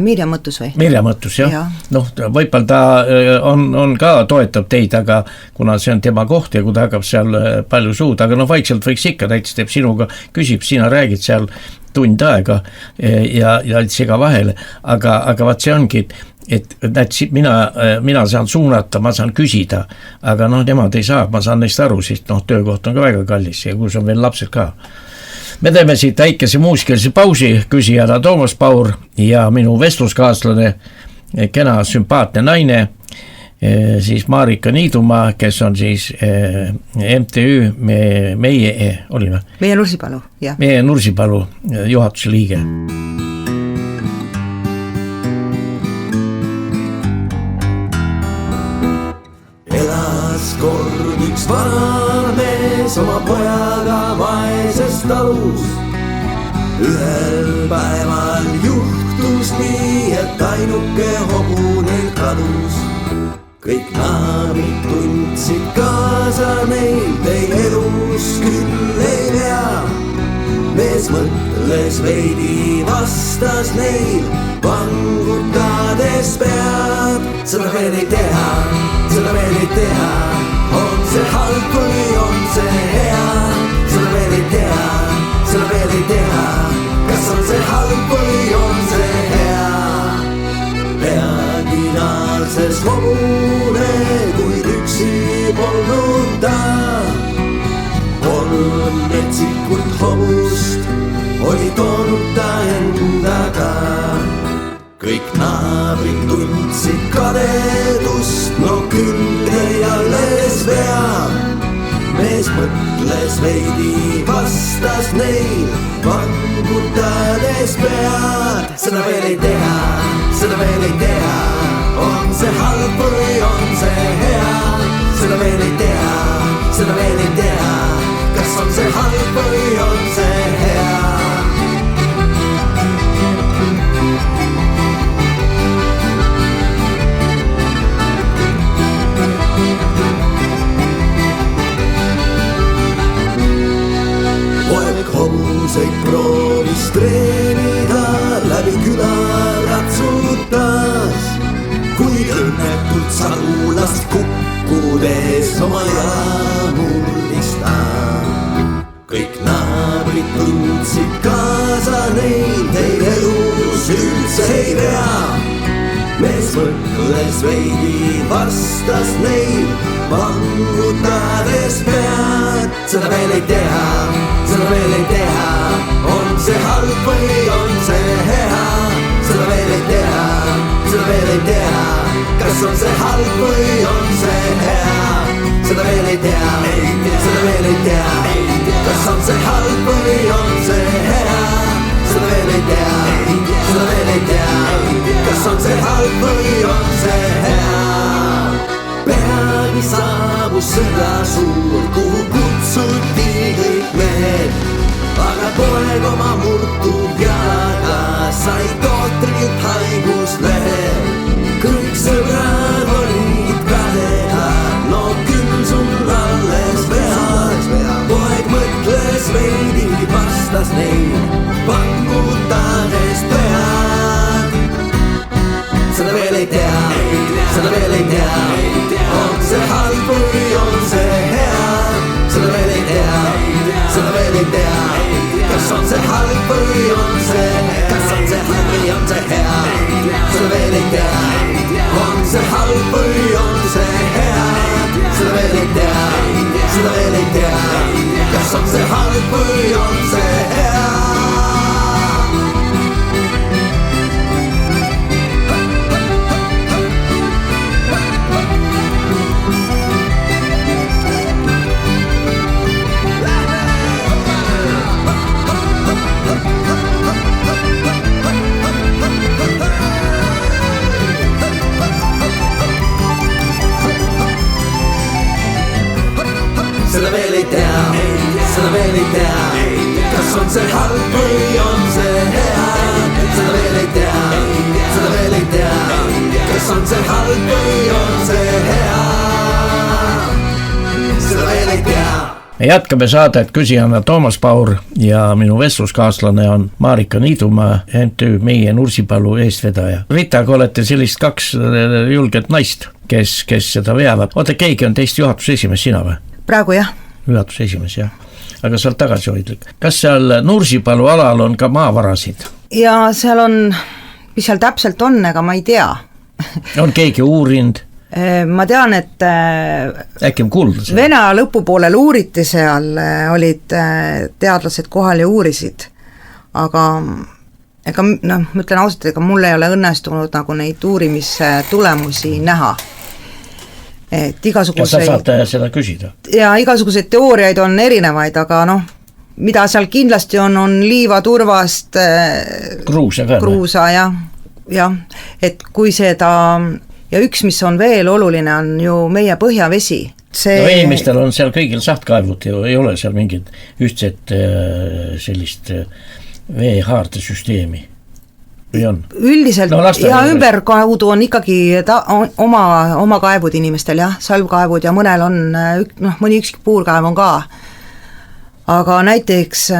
Speaker 3: Mirjam Mõttus või?
Speaker 2: Mirjam Mõttus, jah. Noh, võipal ta on ka toetab teid, aga kuna see on tema koht ja kui ta hakkab seal palju suud, aga noh, vaikselt võiks ikka, näiteks teeb sinuga, küsib, sina räägid seal tund aega ja sega vahele, aga vaat see ongi, et mina saan suunata, ma saan küsida, aga noh, nemad ei saa, ma saan neist aru, sest noh, töökoht on ka väga kallis ja kus on veel lapsed ka. Me teeme siit väikese muusikalise pausi, küsijana Toomas Paur ja minu vestluskaaslane, kena sümpaatne naine, siis Marika Niidumaa, kes on siis MTÜ
Speaker 3: Meie Nursipalu, jah.
Speaker 2: Meie Nursipalu juhatuse liige.
Speaker 4: Elas kord üks vanamees oma pojaga vaeses talus. Ühel päeval juhtus nii, et ainuke hobune kadus. Kõik naabrid tundsid kaasa neil, teil elus küll ei pea. Mees mõtles veidi, vastas neil, vangutades pead. Seda veel ei teha, seda veel ei teha, on see halb või on see hea. Seda veel ei teha, seda veel ei teha, kas on see halb või on see hea. Peagi naases hobune, kuid üksi polnud ta. 3 metsikut hobust oli toonud ta endaga. Kõik naabrid tundsid kadedust, no küll ei alles veab. Mees mõtles veidi, vastas neil, vangutades pead. Seda veel ei teha, seda veel ei teha, on see halb või on see hea. Seda veel ei teha, seda veel ei teha, kas on see halb või on see hea. Poeg hobuseid proovis treenida, läbi küla ratsutas, kuid õnnetult sagulast kukkudes oma jala murdis ta. Kõik naabrid tundsid kaasa neil, teil elus üldse ei pea. Mees mõtles veidi, vastas neil, vangutades pead. Seda veel ei teha, seda veel ei teha, on see halb või on see hea. Seda veel ei teha, seda veel ei teha, kas on see halb või on see hea. Seda veel ei teha, seda veel ei teha, kas on see halb või on see hea. Seda veel ei teha, seda veel ei teha, kas on see halb või on see hea. Peagi saabus sõda suur, kuhu kutsuti kõik mehed. aga poeg oma murtud jalaga sai tohtrilt haiguslehe. Kõik sõbrad olid kadedad, no küll sul alles vead. Poeg mõtles veidi, vastas neid, pangutades pead. Seda veel ei tea, seda veel ei tea, on see halb või on see hea. Seda veel ei tea, seda veel ei tea, kas on see halb või on see hea. Kas on see halb või on see hea, seda veel ei tea, on see halb või on see hea. Seda veel ei tea, seda veel ei tea, kas on see halb või on see hea. Seda veel ei tea, seda veel ei tea, kas on see halb või on see hea. Seda veel ei tea, seda veel ei tea, kas on see halb või on see hea. Seda veel ei tea.
Speaker 2: Me jätkame saadet, küsijana Toomas Paur ja minu vestluskaaslane on Marika Niidumaa, MTÜ Meie Nursipalu eestvedaja. Rita, kui olete sellist kaks julget naist, kes seda veavad. Oota, keegi on teist juhatuse esimees, sina või?
Speaker 3: Praegu jah.
Speaker 2: Juhatuse esimees, jah. Aga sa oled tagasihoidlik. Kas seal Nursipalu alal on ka maavarasid?
Speaker 3: Ja seal on, mis seal täpselt on, ega ma ei tea.
Speaker 2: On keegi uurinud?
Speaker 3: Ma tean, et
Speaker 2: äkki on kuulda seal?
Speaker 3: Vene lõpupoolel uuriti seal, olid teadlased kohal ja uurisid, aga ega ma ütlen ausalt, ega mul ei ole õnnestunud nagu neid uurimistulemusi näha. Et igasuguseid...
Speaker 2: Ja sa saad seda küsida?
Speaker 3: Ja igasuguseid teooriaid on erinevaid, aga mida seal kindlasti on liivaturvast kruusa ja et kui seda ja üks, mis on veel oluline, on ju meie põhjavesi.
Speaker 2: No inimestel on seal kõigil sahtkaevud ja ei ole seal mingit ühtset sellist veehaarde süsteemi.
Speaker 3: Üldiselt ja ümberkaudu on ikkagi oma kaevud inimestel, jah, salvkaevud ja mõnel on, mõni ükski puurkaev on ka. Aga näiteks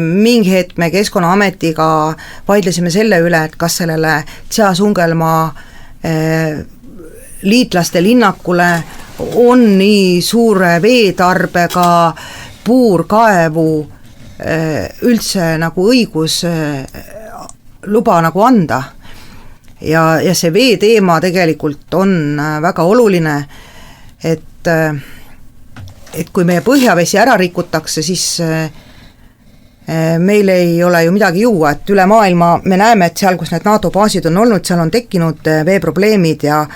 Speaker 3: mingi hetk me Keskkonnaametiga vaidlesime selle üle, et kas sellele Tšaa-Sungelmaa liitlaste linnakule on nii suure veetarbega puurkaevu üldse nagu õigus luba nagu anda ja see vee teema tegelikult on väga oluline, et kui meie põhjavesi ära rikutakse, siis meil ei ole ju midagi juua, et üle maailma me näeme, et seal, kus need NATO baasid on olnud, seal on tekkinud veeprobleemid ja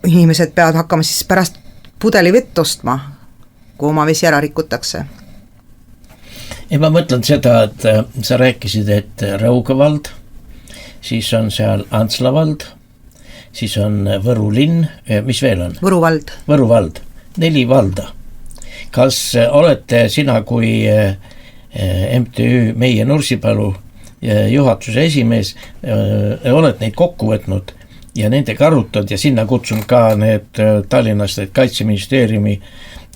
Speaker 3: inimesed peavad hakkama siis pärast pudeli vett ostma, kui oma vesi ära rikutakse.
Speaker 2: Ja ma mõtlen seda, et sa rääkisid, et Rõuge vald, siis on seal Antsla vald, siis on Võru linn, mis veel on?
Speaker 3: Võru vald.
Speaker 2: Võru vald, 4 valda. Kas olete sina kui MTÜ Meie Nursipalu juhatuse esimees, oled neid kokku võtnud ja nendega arutad ja sinna kutsun ka need Tallinnast, et Kaitseministeeriumi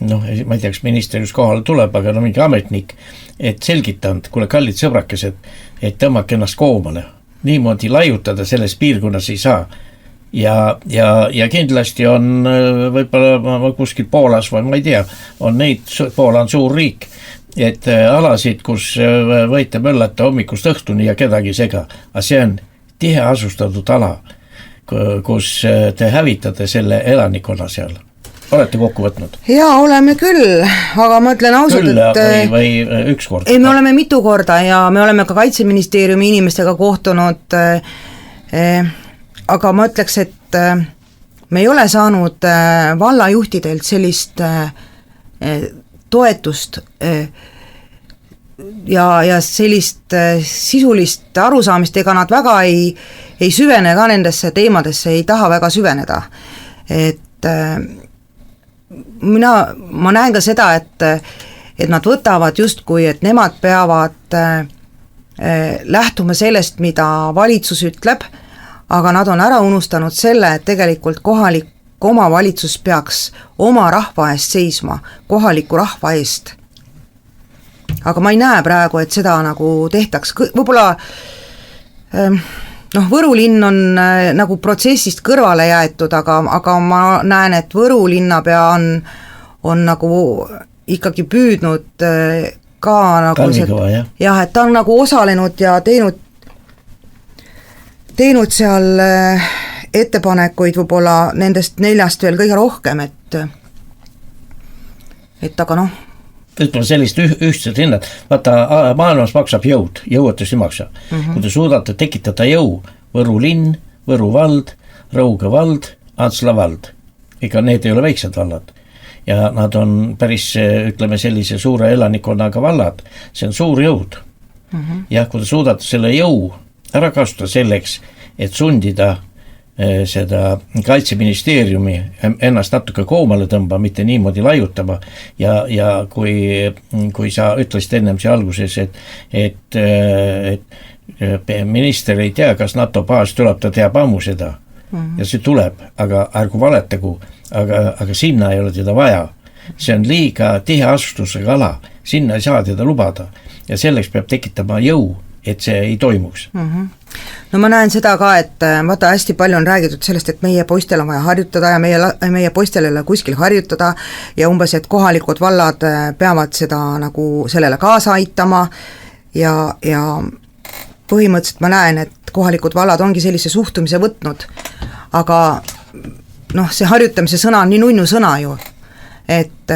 Speaker 2: ma ei tea, kas minister just kohale tuleb, aga mingi ametnik, et selgitanud, kuule kallid sõbrakesed, et tõmmake ennast koomale. Niimoodi laiutada selles piirkonnas ei saa. Ja kindlasti on võib-olla kuskil Poolas või ma ei tea, on neid, Poola on suur riik, et alasid, kus võite möllata hommikust õhtuni ja kedagi sega. Aga see on tihe asustatud ala, kus te hävitate selle elanikonna seal. Olete kokku võtnud? Jaa,
Speaker 3: oleme küll, aga ma ütlen ausalt,
Speaker 2: et... või üks kord?
Speaker 3: Ei, me oleme mitu korda ja me oleme ka Kaitseministeeriumi inimestega kohtunud, aga ma ütleks, et me ei ole saanud vallajuhtidelt sellist toetust ja sellist sisulist arusaamist, ega nad väga ei süvene ka nendesse teemadesse, ei taha väga süveneda, et ma näen ka seda, et nad võtavad justkui, et nemad peavad lähtuma sellest, mida valitsus ütleb, aga nad on ära unustanud selle, et tegelikult kohalik omavalitsus peaks oma rahva eest seisma, kohaliku rahva eest. Aga ma ei näe praegu, et seda nagu tehtaks, võib-olla Võru linn on nagu protsessist kõrvale jäetud, aga ma näen, et Võru linnapea on nagu ikkagi püüdnud ka nagu jah, et ta on nagu osalenud ja teinud seal ettepanekuid võib-olla nendest 4 veel kõige rohkem, et aga
Speaker 2: ütleme sellist ühtset hinnad, vaata maailmas maksab jõuetus ei maksa. Kui te suudate tekitada jõu, Võru linn, Võru vald, Rõuge vald, Antsla vald, ega need ei ole väiksed vallad ja nad on päris, ütleme sellise suure elanikonnaga vallad, see on suur jõud. Ja kui te suudate selle jõu ära kasutada selleks, et sundida seda kaitseministeeriumi ennast natuke koomale tõmba, mitte niimoodi laiutama ja kui sa ütlesid ennem see alguses, et minister ei tea, kas NATO baas tuleb, ta teab ammu seda ja see tuleb, aga ärgu valetagu, aga sinna ei ole teda vaja, see on liiga tihe asustusega ala, sinna ei saa teda lubada ja selleks peab tekitama jõu, et see ei toimuks.
Speaker 3: No ma näen seda ka, et vaata hästi palju on räägitud sellest, et meie poistel on vaja harjutada ja meie poistel ei ole kuskil harjutada ja umbes, et kohalikud vallad peavad seda nagu sellele kaasa aitama ja põhimõtteliselt ma näen, et kohalikud vallad ongi sellise suhtumise võtnud, aga see harjutamise sõna on nii nunnu sõna ju, et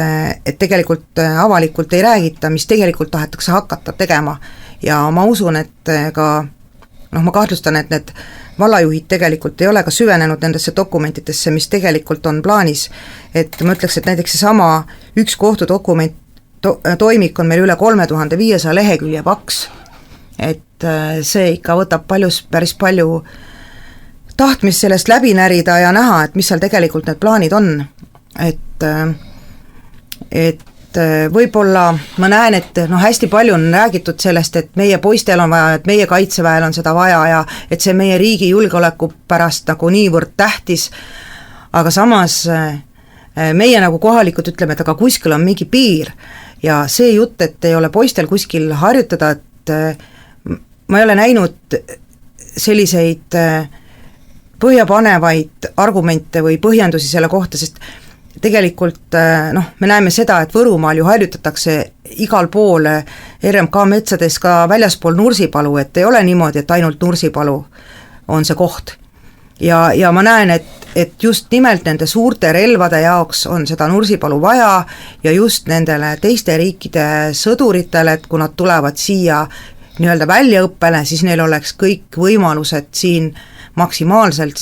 Speaker 3: tegelikult avalikult ei räägita, mis tegelikult tahetakse hakata tegema ja ma usun, et ka ma kahtlustan, et need vallajuhid tegelikult ei ole ka süvenenud nendesse dokumentidesse, mis tegelikult on plaanis, et ma ütleks, et näiteks see sama üks kohtudokument toimik on meil üle 3500 lehekülje paks, et see ikka võtab päris palju tahtmist sellest läbi närida ja näha, et mis seal tegelikult need plaanid on, et võib-olla ma näen, et hästi palju on räägitud sellest, et meie poistel on vaja, et meie kaitseväel on seda vaja ja et see meie riigi julgeoleku pärast nagu niivõrd tähtis, aga samas meie nagu kohalikud ütleme, et aga kuskil on mingi piir ja see jutt, et ei ole poistel kuskil harjutada, et ma ei ole näinud selliseid põhjapanevaid argumente või põhjendusi selle kohta, sest tegelikult me näeme seda, et Võrumaal ju harjutatakse igal pool RMK metsades ka väljaspool Nursipalu, et ei ole niimoodi, et ainult Nursipalu on see koht. Ja ma näen, et just nimelt nende suurte relvade jaoks on seda Nursipalu vaja ja just nendele teiste riikide sõduritele, et kui nad tulevad siia nii-öelda väljaõppele, siis neil oleks kõik võimalused siin maksimaalselt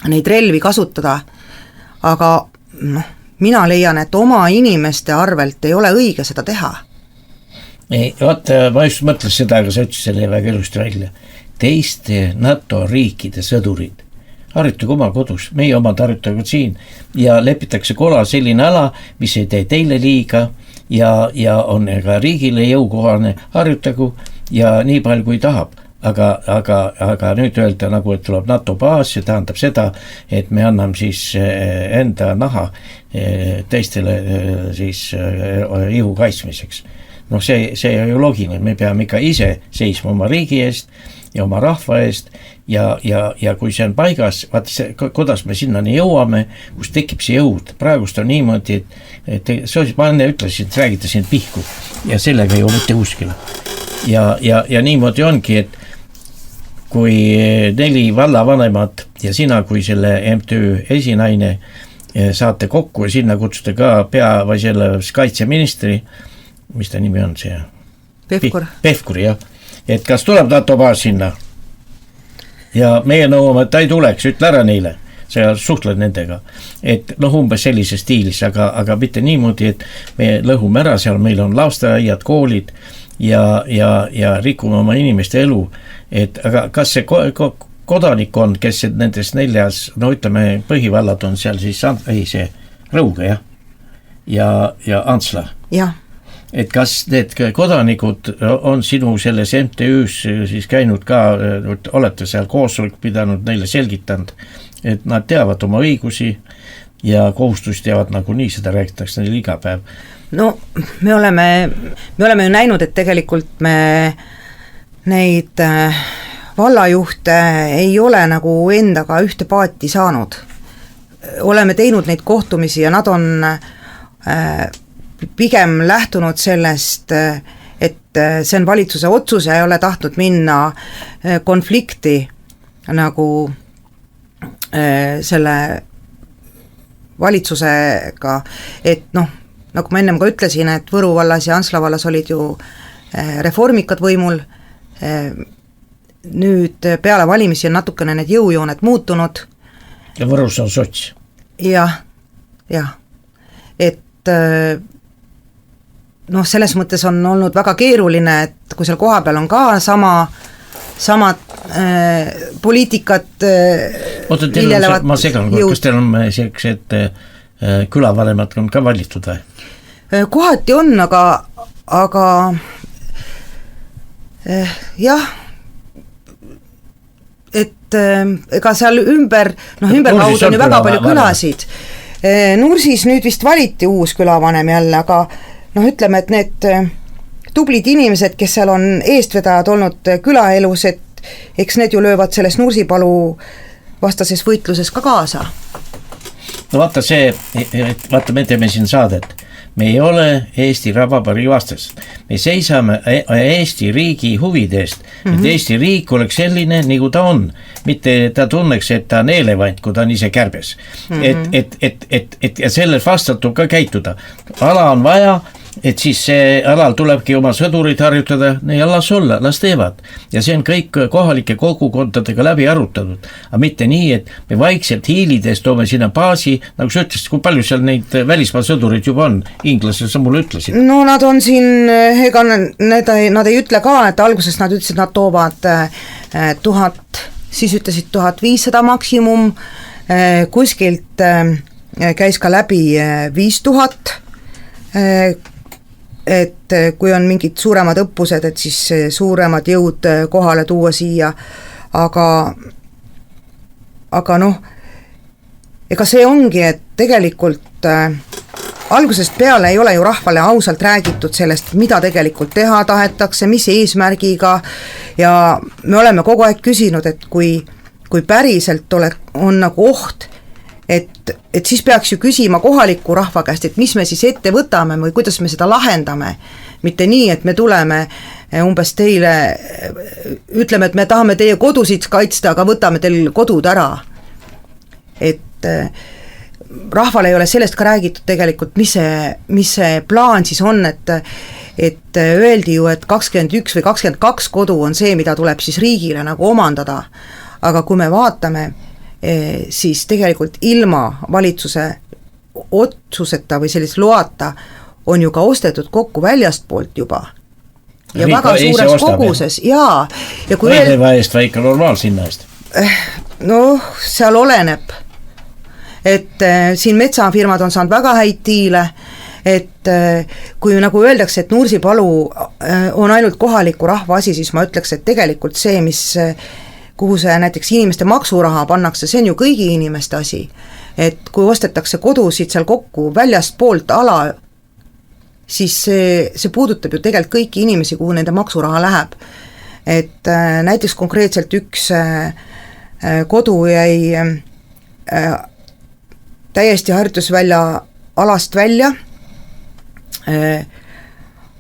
Speaker 3: neid relvi kasutada, aga mina leian, et oma inimeste arvelt ei ole õige seda teha.
Speaker 2: Ei, vaata, ma just mõtles seda, aga sa ütlesid selle väga ilusti välja. Teiste NATO riikide sõdurid harjutage oma kodus, meie omad harjutagu siin ja lepitakse kola selline ala, mis ei tee teile liiga ja on ka riigile jõukohane, harjutagu ja nii palju kui tahab. Aga nüüd öelda nagu, et tuleb NATO baas, see tähendab seda, et me anname siis enda naha teistele siis ihu kaitsmiseks. See on ju loogiline, me peame ikka ise seisma oma riigi eest ja oma rahva eest ja kui see on paigas, vaata kuidas me sinnani jõuame, kus tekib see jõud. Praegust on niimoodi, et ma enne ütlesin, et räägite siin pihku ja sellega ei ole mitte kuskile. Ja niimoodi ongi, et kui 4 vallavanemat ja sina kui selle MTÜ esinaine saate kokku ja sinna kutsuda ka või selle kaitseministri, mis ta nimi on see? Pevkur, jah. Et kas tuleb NATO baas sinna? Ja meie nõuame, et ta ei tuleks, ütle ära neile, sa suhtled nendega. Et umbes sellises stiilis, aga mitte niimoodi, et me lõhume ära seal, meil on lasteaiad, koolid ja rikume oma inimeste elu. Et aga kas see kodanikkond, kes nendes 4, ütleme põhivallad on seal siis see Rõuge ja Antsla
Speaker 3: jah.
Speaker 2: Et kas need kodanikud on sinu selles MTÜs siis käinud ka, olete seal koosolek pidanud, neile selgitanud, et nad teavad oma õigusi ja kohustust teavad nagunii, seda räägitakse neile iga päev?
Speaker 3: No me oleme ju näinud, et tegelikult me neid vallajuhte ei ole nagu endaga ühte paati saanud. Oleme teinud neid kohtumisi ja nad on pigem lähtunud sellest, et see on valitsuse otsus ja ei ole tahtnud minna konflikti nagu selle valitsusega, et noh, nagu ma ennem ka ütlesin, et Võru vallas ja Antsla vallas olid ju reformikad võimul, nüüd peale valimisi on natukene need jõujooned muutunud.
Speaker 2: Ja Võrus on sots.
Speaker 3: Jah, et noh, selles mõttes on olnud väga keeruline, et kui seal kohapeal on ka samad poliitikat
Speaker 2: viljelevad ma segan, kas teil on sellised külavanemad on ka valitud või?
Speaker 3: Kohati on, aga jah, et ega seal ümberkaudu on ju väga palju külasid. Nursis nüüd vist valiti uus külavanem jälle, aga noh, ütleme, et need tublid inimesed, kes seal on eestvedajad olnud külaelus, et eks need ju löövad selles Nursipalu vastases võitluses ka kaasa.
Speaker 2: No vaata see, vaata me teeme siin saadet, me ei ole Eesti Vabariigi vastased, me seisame Eesti riigi huvidest, et Eesti riik oleks selline, nagu ta on, mitte ta tunneks, et ta on elevant, kui ta on ise kärbes. Et ja selles vastavalt tuleb ka käituda. Ala on vaja, et siis see alal tulebki oma sõdurid harjutada ja las olla, las teevad. Ja see on kõik kohalike kogukondadega läbi arutatud. Aga mitte nii, et me vaikselt hiilides toome sinna baasi, nagu sa ütlesid, kui palju seal neid välismaa sõdurid juba on, inglased sa mulle ütlesid.
Speaker 3: No nad on siin, ega nad ei ütle ka, et alguses nad ütlesid, nad toovad 1000, siis ütlesid 1500 maksimum, kuskilt käis ka läbi 5000, et kui on mingid suuremad õppused, et siis suuremad jõud kohale tuua siia, aga noh, ega see ongi, et tegelikult algusest peale ei ole ju rahvale ausalt räägitud sellest, mida tegelikult teha tahetakse, mis eesmärgiga, ja me oleme kogu aeg küsinud, et kui päriselt on nagu oht, et siis peaks ju küsima kohaliku rahva käest, et mis me siis ette võtame või kuidas me seda lahendame, mitte nii, et me tuleme umbes teile, ütleme, et me tahame teie kodusid kaitsta, aga võtame teil kodud ära. Et rahval ei ole sellest ka räägitud tegelikult, mis see plaan siis on, et öeldi ju, et 21 või 22 kodu on see, mida tuleb siis riigile nagu omandada, aga kui me vaatame, siis tegelikult ilma valitsuse otsuseta või sellist loata on ju ka ostetud kokku väljastpoolt juba ja riik väga suures koguses ja kui
Speaker 2: Venemaa eest või ikka normaalsinna eest?
Speaker 3: noh, seal oleneb, et siin metsafirmad on saanud väga häid diile, et kui nagu öeldakse, et Nursipalu on ainult kohaliku rahva asi, siis ma ütleks, et tegelikult see, kuhu see näiteks inimeste maksuraha pannakse, see on ju kõigi inimeste asi. Et kui ostetakse kodusid seal kokku väljast poolt ala, siis see puudutab ju tegelikult kõiki inimesi, kuhu nende maksuraha läheb. Et näiteks konkreetselt üks kodu jäi täiesti harjutusvälja alast välja,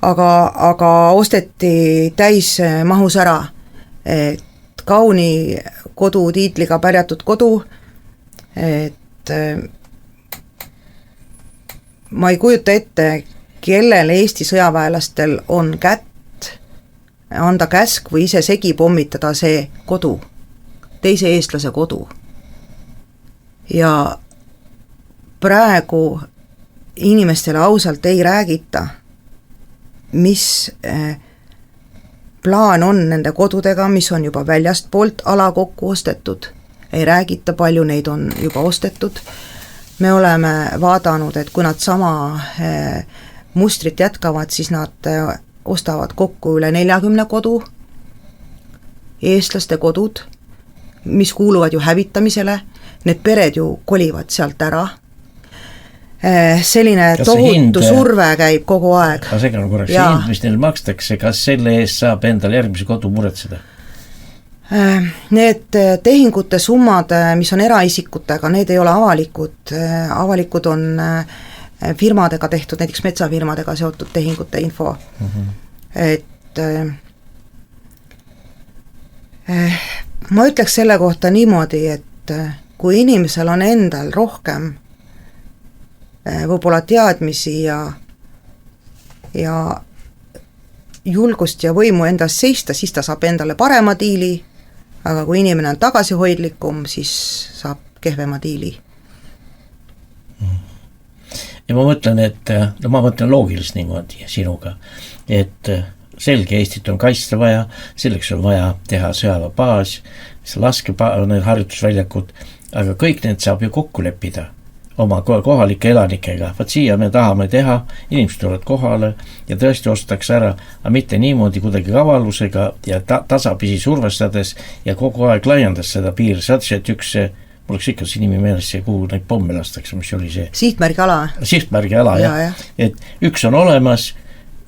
Speaker 3: aga osteti täis mahus ära, et kauni kodu tiitliga pärjatud kodu, et ma ei kujuta ette, kellel Eesti sõjaväelastel on kätt anda käsk või ise segi pommitada see kodu, teise eestlase kodu. Ja praegu inimestele ausalt ei räägita, mis plaan on nende kodudega, mis on juba väljast poolt ala kokku ostetud. Ei räägita, palju neid on juba ostetud. Me oleme vaadanud, et kui nad sama mustrit jätkavad, siis nad ostavad kokku üle 40 kodu, eestlaste kodud, mis kuuluvad ju hävitamisele, need pered ju kolivad sealt ära, selline tohutu surve käib kogu aeg.
Speaker 2: Aga seega on korraks, see hind, mis neil makstakse, kas selle eest saab endal järgmise kodu muretseda?
Speaker 3: Need tehingute summad, mis on eraisikutega, need ei ole avalikud, avalikud on firmadega tehtud, näiteks metsafirmadega seotud tehingute info. Et ma ütleks selle kohta niimoodi, et kui inimesel on endal rohkem võib-olla teadmisi ja julgust ja võimu endas seista, siis ta saab endale parema diili, aga kui inimene on tagasihoidlikum, siis saab kehvema diili.
Speaker 2: Ja ma mõtlen, et ma mõtlen loogilist niimoodi sinuga, et selge Eestit on kaitsta vaja, selleks on vaja teha sõjaväebaas, need harjutusväljakud, aga kõik need saab ju kokku leppida oma kohalike elanikega, vaat siia me tahame teha, inimesed tulevad kohale ja tõesti ostetakse ära, aga mitte niimoodi kuidagi kavalusega ja tasapisi survestades ja kogu aeg laiendas seda piiri, saadis, et üks, mul oleks ikka see nimi meeles, kuhu neid pomme lastakse, mis oli see?
Speaker 3: Sihtmärgi ala.
Speaker 2: Sihtmärgi ala, jah. Et üks on olemas,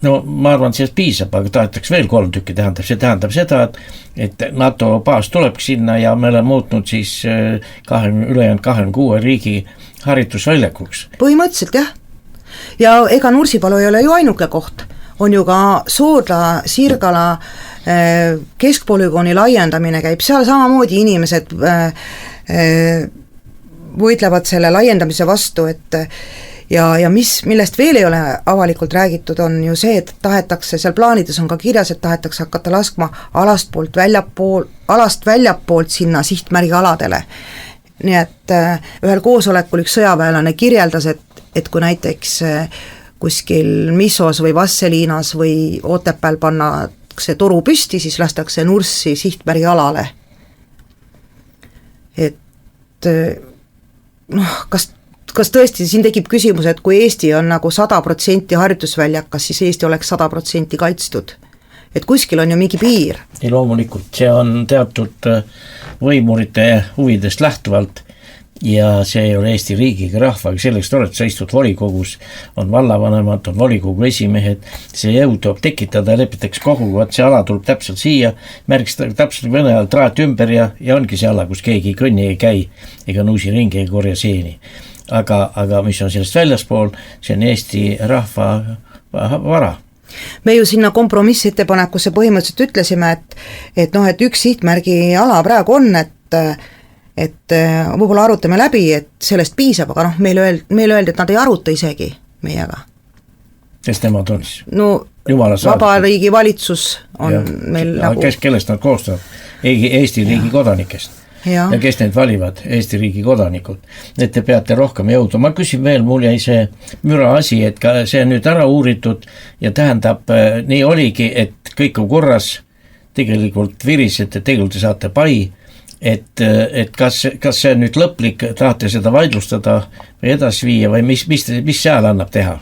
Speaker 2: no ma arvan, sellest piisab, aga tahetaks veel 3 tükki, tähendab seda, et NATO baas tulebki sinna ja me oleme muutnud siis ülejäänud 26 riigi harjutusväljakuks.
Speaker 3: Põhimõtteliselt jah. Ja ega Nursipalu ei ole ju ainuke koht. On ju ka Soodla, Sirgala, keskpolügooni laiendamine käib, seal samamoodi inimesed võitlevad selle laiendamise vastu, et ja millest veel ei ole avalikult räägitud, on ju see, et tahetakse, seal plaanides on ka kirjas, et tahetakse hakata laskma alast väljapoolt sinna sihtmärgi aladele. Nii et ühel koosolekul üks sõjaväelane kirjeldas, et kui näiteks kuskil Missos või Vasseliinas või Otepääl pannakse toru püsti, siis lastakse Nurssi sihtmärgi alale. Et noh, kas tõesti siin tekib küsimus, et kui Eesti on nagu 100% harjutusväljakas, siis Eesti oleks 100% kaitstud? Et kuskil on ju mingi piir.
Speaker 2: Ei, loomulikult, see on teatud võimurite huvidest lähtuvalt ja see ei ole Eesti riigiga rahvaga, selleks oled, sa istud volikogus, on vallavanemad, on volikogu esimehed, see jõud tuleb tekitada, lepitakse kogu, see ala tuleb täpselt siia, märgis täpselt Vene ajal traat ümber ja ongi see ala, kus keegi kõnni ei käi ega nuusi ringi ei korja seeni. Aga mis on sellest väljaspool, see on Eesti rahva vara.
Speaker 3: Me ju sinna kompromissettepanekusse põhimõtteliselt ütlesime, et üks sihtmärgi ala praegu on, et võib-olla arutame läbi, et sellest piisab, aga meile öeldi, et nad ei aruta isegi meiega.
Speaker 2: Kes nemad on siis?
Speaker 3: No vabariigi valitsus on ja, meil nagu...
Speaker 2: Kellest nad koostavad? Eesti riigi kodanikest. Ja kes neid valivad, Eesti riigi kodanikud, et te peate rohkem jõuda. Ma küsin veel, mul jäi see müra asi, et ka see on nüüd ära uuritud ja tähendab, nii oligi, et kõik on korras, tegelikult virised, et tegelikult te saate pai, et kas see on nüüd lõplik, tahate seda vaidlustada või edasi viia või mis seal annab teha,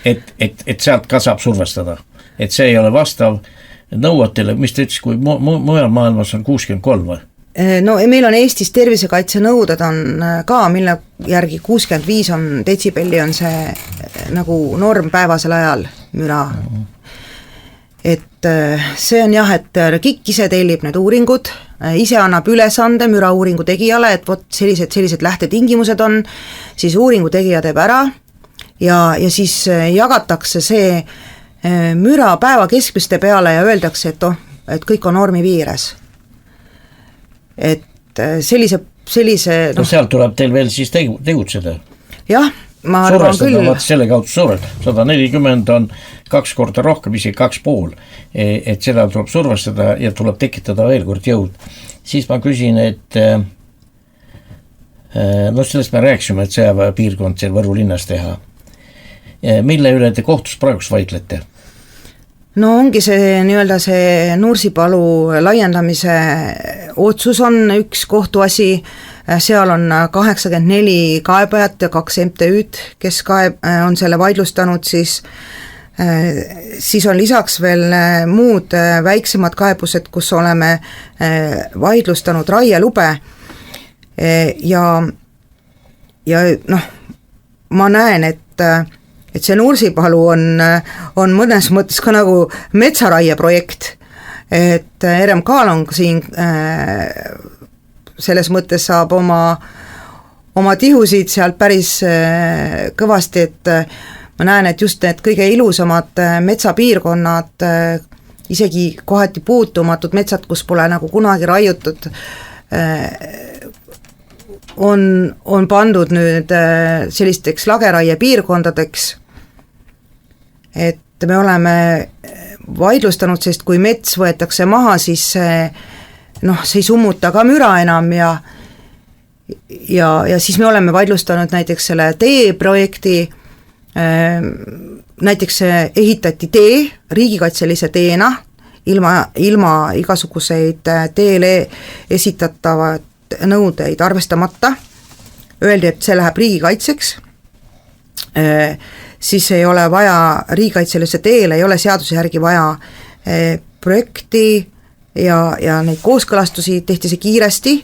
Speaker 2: et sealt ka saab survestada, et see ei ole vastav nõuatele, mis te ütles, kui mujal maailmas on 63 või?
Speaker 3: No meil on Eestis tervisekaitse nõuded on ka, mille järgi 65 on detsibelli on see nagu norm päevasel ajal müra. Et see on jah, et KIK ise tellib need uuringud, ise annab ülesande müra uuringu tegijale, et vot sellised lähtetingimused on, siis uuringu tegija teeb ära ja siis jagatakse see müra päeva keskmiste peale ja öeldakse, et kõik on normi piires. Et sellise
Speaker 2: no seal tuleb teil veel siis tegutseda.
Speaker 3: Jah, ma arvan küll.
Speaker 2: Selle kaudu suured, 140 on 2 korda rohkem, isegi 2,5, et seda tuleb survestada ja tuleb tekitada veel kord jõud. Siis ma küsin, et sellest me rääksime, et sõjaväe piirkond seal Võru linnas teha. Mille üle te kohtus praegu vaidlete?
Speaker 3: no ongi see nii-öelda see Nursipalu laiendamise otsus on üks kohtuasi, seal on 84 kaebajat ja 2 MTÜ-d, kes on selle vaidlustanud, siis on lisaks veel muud väiksemad kaebused, kus oleme vaidlustanud raielube ja noh, ma näen, et see Nursipalu on mõnes mõttes ka nagu metsaraie projekt, et RMK-l on siin selles mõttes saab oma tihusid sealt päris kõvasti, et ma näen, et just need kõige ilusamad metsapiirkonnad, isegi kohati puutumatud metsad, kus pole nagu kunagi raiutud, on pandud nüüd sellisteks lageraie piirkondadeks, et me oleme vaidlustanud, sest kui mets võetakse maha, siis see ei summuta ka müra enam ja siis me oleme vaidlustanud näiteks selle teeprojekti, näiteks ehitati tee riigikaitselise teena, ilma igasuguseid teele esitatavad nõudeid arvestamata, öeldi, et see läheb riigikaitseks, siis ei ole vaja riigikaitselise teele, ei ole seaduse järgi vaja projekti ja neid kooskõlastusi, tehti see kiiresti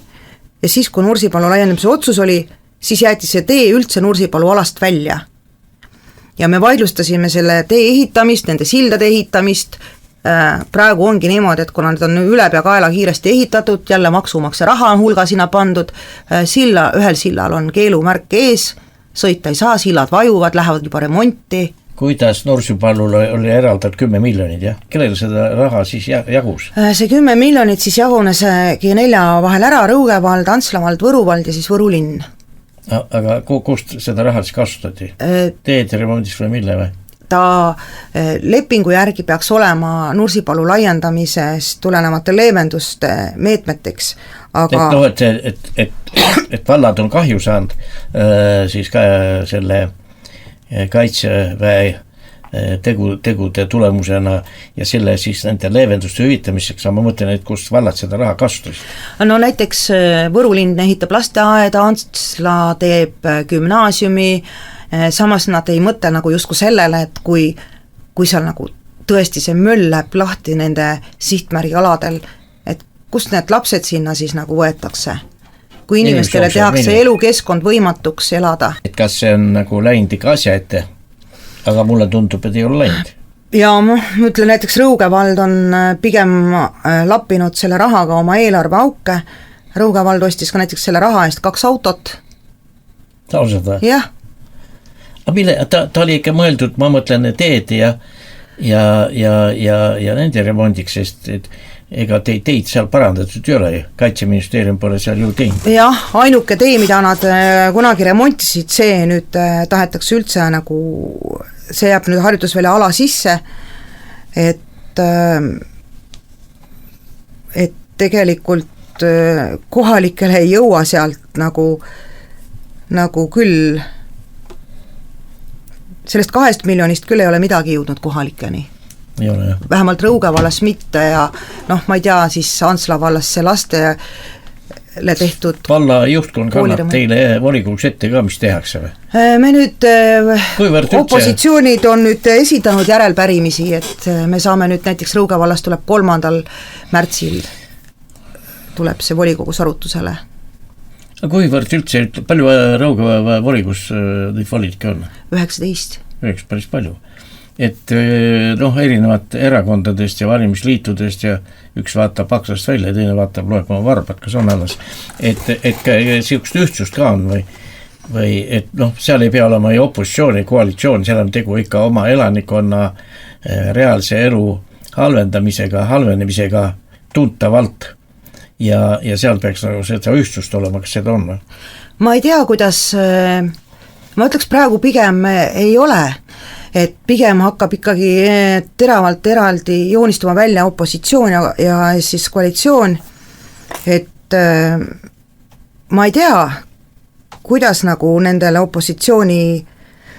Speaker 3: ja siis, kui Nursipalu laiendamise otsus oli, siis jäeti see tee üldse Nursipalu alast välja. Ja me vaidlustasime selle tee ehitamist, nende sildade ehitamist, praegu ongi niimoodi, et kuna need on ülepeakaela kiiresti ehitatud, jälle maksumaksja raha on hulga sinna pandud, ühel sillal on keelumärk ees, sõita ei saa, sillad vajuvad, lähevad juba remonti.
Speaker 2: Kuidas Nursipalul oli eraldatud 10 miljonit, jah? Kellel seda raha siis jagus?
Speaker 3: See 10 miljonit siis jagunesegi 4 vahel ära, Rõugevald, Antslavald, Võruvald ja siis Võru linn.
Speaker 2: Aga kust seda raha siis kasutati? Teed remondis või mille või?
Speaker 3: Ta lepingu järgi peaks olema Nursipalu laiendamisest tulenevate leevenduste meetmeteks, aga
Speaker 2: et vallad on kahju saanud siis ka selle kaitseväe tegude tulemusena ja selle siis nende leevenduste hüvitamiseks, ma mõtlen, et kust vallad seda raha kasutasid?
Speaker 3: No näiteks Võru linn ehitab lasteaeda, Antsla teeb gümnaasiumi, samas nad ei mõtle nagu justkui sellele, et kui seal nagu tõesti see möll läheb lahti nende sihtmärgi aladel, et kust need lapsed sinna siis nagu võetakse, kui inimestele tehakse elukeskkond võimatuks elada. Et
Speaker 2: kas see on nagu läinud ikka asja ette, aga mulle tundub, et ei ole läinud.
Speaker 3: Ja ma ütlen, näiteks Rõugevald on pigem lappinud selle rahaga oma eelarve auke, Rõugevald ostis ka näiteks selle raha eest 2 autot.
Speaker 2: Ausalt või?
Speaker 3: Jah.
Speaker 2: Ta oli ikka mõeldud, ma mõtlen, teed ja nende remondiks, sest ega teid seal parandatud ei ole, Kaitseministeerium pole seal ju teinud.
Speaker 3: Jah, ainuke tee, mida nad kunagi remontisid, see nüüd tahetakse üldse nagu, see jääb nüüd harjutusvälja ala sisse, et tegelikult kohalikele ei jõua sealt nagu küll, sellest 2 miljonist küll ei ole midagi jõudnud kohalikeni.
Speaker 2: Ei ole, jah.
Speaker 3: Vähemalt Rõuge vallas mitte ja ma ei tea, siis Antsla vallas see lastele tehtud
Speaker 2: valla juhtkond kannab teile volikogus ette ka, mis tehakse või?
Speaker 3: Me nüüd, opositsioonid on nüüd esitanud järelpärimisi, et me saame nüüd näiteks Rõuge vallas tuleb 3. märtsil tuleb see volikogus arutusele.
Speaker 2: Kuivõrd üldse, palju Rõuge volikogus neid volinikke on?
Speaker 3: 19.
Speaker 2: Päris palju. Et erinevat erakondadest ja valimisliitudest ja üks vaatab paksast välja ja teine vaatab, loeb oma varbad, kas on alles. Et siukest ühtsust ka on või et seal ei pea olema ju opositsiooni, koalitsioon, seal on tegu ikka oma elanikonna reaalse elu halvenemisega tuntavalt ja seal peaks nagu seda ühtsust olema, kas seda on?
Speaker 3: Ma ei tea, kuidas, ma ütleks praegu pigem ei ole, et pigem hakkab ikkagi teravalt eraldi joonistuma välja opositsioon ja siis koalitsioon, et ma ei tea, kuidas nagu nendele opositsiooni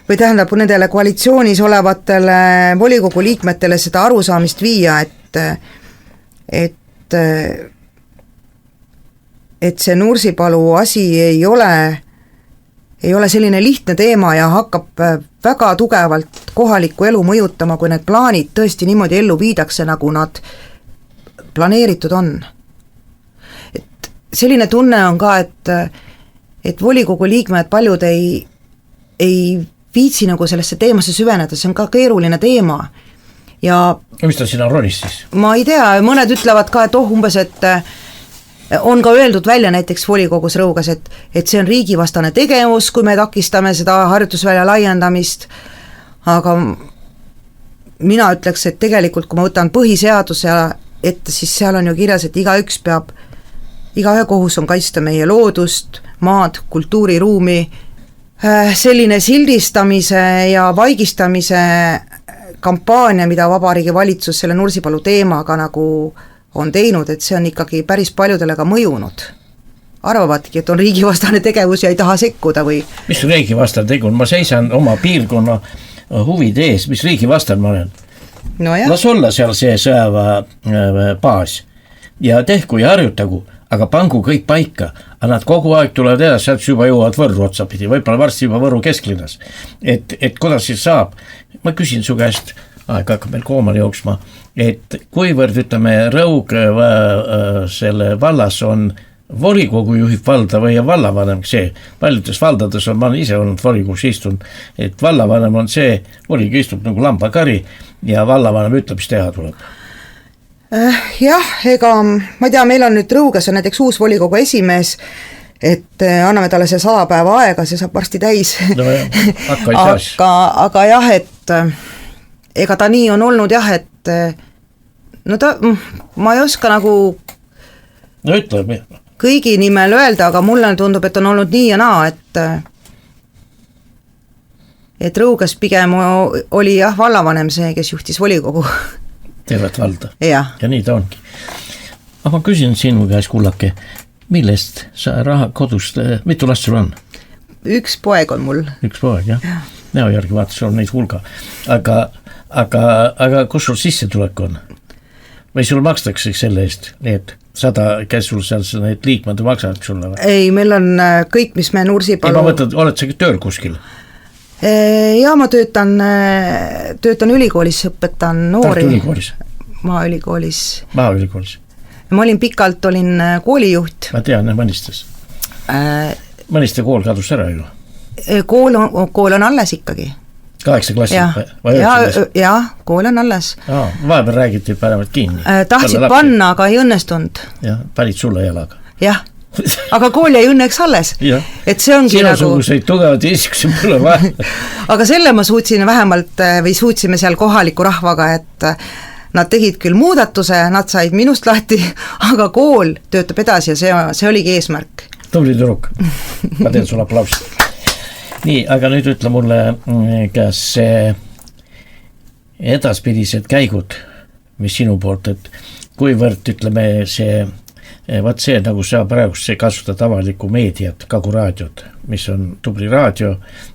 Speaker 3: või tähendab nendele koalitsioonis olevatele volikogu liikmetele seda arusaamist viia, et see Nursipalu asi ei ole selline lihtne teema ja hakkab väga tugevalt kohalikku elu mõjutama, kui need plaanid tõesti niimoodi ellu viidakse, nagu nad planeeritud on. Et selline tunne on ka, et volikogu liikmed paljud ei viitsi nagu sellesse teemasse süveneda, see on ka keeruline teema. Ja
Speaker 2: mis ta sinna ronis siis?
Speaker 3: Ma ei tea, mõned ütlevad ka, et umbes, et on ka öeldud välja näiteks volikogus Rõugas, et see on riigivastane tegevus, kui me takistame seda harjutusvälja laiendamist, aga mina ütleks, et tegelikult kui ma võtan põhiseaduse ette, siis seal on ju kirjas, et igaühe kohus on kaitsta meie loodust, maad, kultuuriruumi, selline sildistamise ja vaigistamise kampaania, mida Vabariigi Valitsus selle Nursipalu teemaga nagu on teinud, et see on ikkagi päris paljudele ka mõjunud. Arvavadki, et on riigivastane tegevus ja ei taha sekkuda või?
Speaker 2: Mis riigivastane tegevus? Ma seisan oma piirkonna huvide ees, mis riigivastane ma olen?
Speaker 3: No jah.
Speaker 2: Las olla seal see sõjava baas ja tehku ja harjutagu, aga pangu kõik paika, aga nad kogu aeg tulevad edasi, sealt juba jõuavad Võrru otsapidi, võib-olla varsti juba Võrru kesklinnas. Et kuidas siis saab? Ma küsin su käest, aeg hakkab meil koomale jooksma, et kuivõrd ütleme Rõug selle vallas on volikogu juhib valda või vallavanem see, paljudes valdades on, ma olen ise olnud volikogus istunud, et vallavanem on see, volikogu istub nagu lambakari ja vallavanem ütleb, mis teha tuleb.
Speaker 3: Jah, ega ma ei tea, meil on nüüd Rõugas on näiteks uus volikogu esimees, et anname talle see 100 päeva aega, see saab varsti täis.
Speaker 2: No jah,
Speaker 3: aga jah, et ega ta nii on olnud jah, et no ma ei oska nagu
Speaker 2: no ütleme
Speaker 3: kõigi nimel öelda, aga mulle tundub, et on olnud nii ja naa, et Rõugas pigem oli jah, vallavanem see, kes juhtis volikogu.
Speaker 2: Tervet valda.
Speaker 3: Ja
Speaker 2: nii ta ongi. Aga ma küsin sinu käes, kullake, millest sa raha kodust, mitu last sul on?
Speaker 3: Üks poeg on mul. Üks
Speaker 2: poeg, jah. Näo järgi vaata, sul on neid hulga. Aga kus sul sissetulek on? Või sul makstakse selle eest? Need 100, kes sul seal need liikmed maksavad sulle?
Speaker 3: Ei, meil on kõik, mis me Nursipalu...
Speaker 2: Ei, ma mõtled, oled sa tööl kuskil?
Speaker 3: Ja ma töötan ülikoolis, õpetan noori.
Speaker 2: Tartu ülikoolis?
Speaker 3: Maaülikoolis.
Speaker 2: Maaülikoolis.
Speaker 3: Ma olin pikalt, olin koolijuht.
Speaker 2: Ma tean, Mõnistes. Mõniste kool kadus ära ju.
Speaker 3: Kool on alles ikkagi.
Speaker 2: 8 klassi?
Speaker 3: Ja, kool on alles.
Speaker 2: Vahepeal räägiti panevad kinni.
Speaker 3: Tahtsid panna, aga ei õnnestunud.
Speaker 2: Jah, panid sulle jalaga.
Speaker 3: Jah. Aga kool jäi õnneks alles, et see ongi
Speaker 2: sinasuguseid tugevad isikusi pole vaja.
Speaker 3: Aga selle ma suutsin vähemalt või suutsime seal kohaliku rahvaga, et nad tegid küll muudatuse, nad said minust lahti, aga kool töötab edasi ja see oligi eesmärk.
Speaker 2: Tubli tüdruk, ma teen sulle aplaus. Nii, aga nüüd ütle mulle, kas edaspidised käigud, mis sinu poolt, et kuivõrd ütleme see vaat see, nagu sa praegu kasutad avalikku meediat, Kagu raadiot, mis on tubli raadio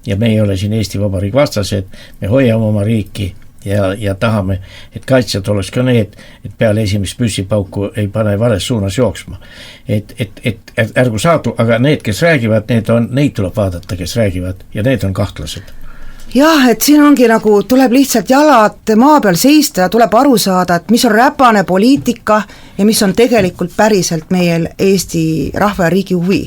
Speaker 2: ja me ei ole siin Eesti Vabariigi vastased, me hoiame oma riiki ja tahame, et kaitsjad oleks ka need, et peale esimest püssipauku ei pane vales suunas jooksma. Et ärgu saadu, aga need, kes räägivad, neid tuleb vaadata, kes räägivad ja need on kahtlased.
Speaker 3: Jah, et siin ongi nagu, tuleb lihtsalt jalad maa peal seista ja tuleb aru saada, et mis on räpane poliitika ja mis on tegelikult päriselt meil Eesti rahva ja riigi huvi.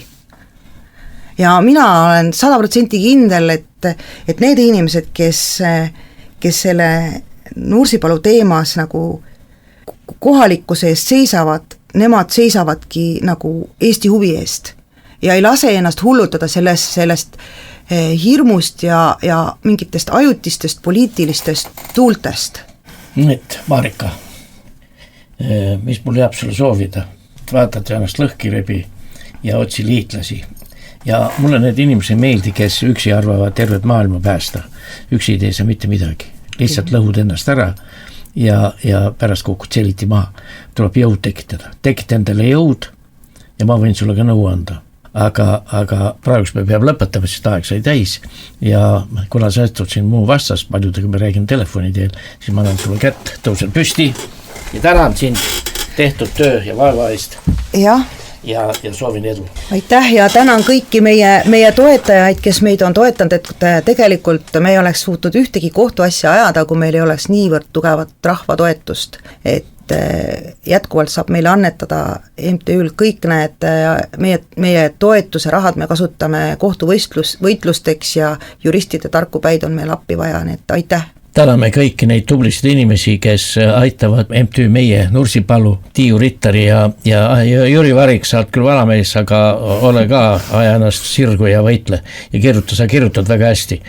Speaker 3: Ja mina olen 100% kindel, et need inimesed, kes selle Nursipalu teemas nagu kohalikkuse eest seisavad, nemad seisavadki nagu Eesti huvi eest ja ei lase ennast hullutada sellest hirmust ja mingitest ajutistest poliitilistest tuultest.
Speaker 2: Et Marika, mis mul jääb sulle soovida? Vaatad ennast lõhkirebi ja otsi liitlasi. Ja mulle need inimesi meeldi, kes üksi arvavad tervet maailma päästa. Üksi ei tee sa mitte midagi. Lihtsalt lõhud ennast ära ja pärast kukud seliti maha. Tuleb jõud tekitada. Tekita endale jõud ja ma võin sulle ka nõu anda. aga praegu me peame lõpetama, sest aeg sai täis ja kuna sa istud siin muu vastas, paljudega me räägin telefoni teel, siis ma annan sulle kätt, tõusen püsti ja tänan sind tehtud töö ja vaeva eest
Speaker 3: jah,
Speaker 2: ja soovin edu.
Speaker 3: aitäh ja tänan kõiki meie toetajaid, kes meid on toetanud, et tegelikult me ei oleks suutnud ühtegi kohtuasja ajada, kui meil ei oleks niivõrd tugevat rahva toetust, et jätkuvalt saab meile annetada MTÜ-l kõik need meie toetuse rahad me kasutame kohtuvõitlusteks ja juristide tarku päid on meil appi vaja, nii et aitäh!
Speaker 2: Täname kõiki neid tublisid inimesi, kes aitavad MTÜ Meie, Nursipalu, Tiiu Rittari ja Jüri Varik, sa oled küll vanamees, aga ole ka, aja ennast sirgu ja võitle ja sa kirjutad väga hästi.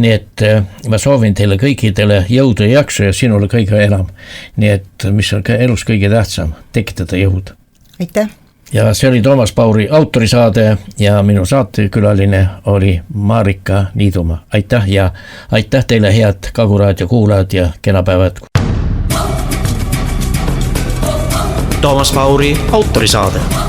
Speaker 2: Nii et ma soovin teile kõikidele jõudu ja jaksu ja sinule kõige enam. Nii et mis on elus kõige tähtsam, tekitada jõud.
Speaker 3: Aitäh!
Speaker 2: Ja see oli Toomas Pauri autorisaade ja minu saatekülaline oli Marika Niidumaa. Aitäh ja aitäh teile head Kaguraadio kuulajad ja kena päeva jätku.
Speaker 1: Toomas Pauri autorisaade.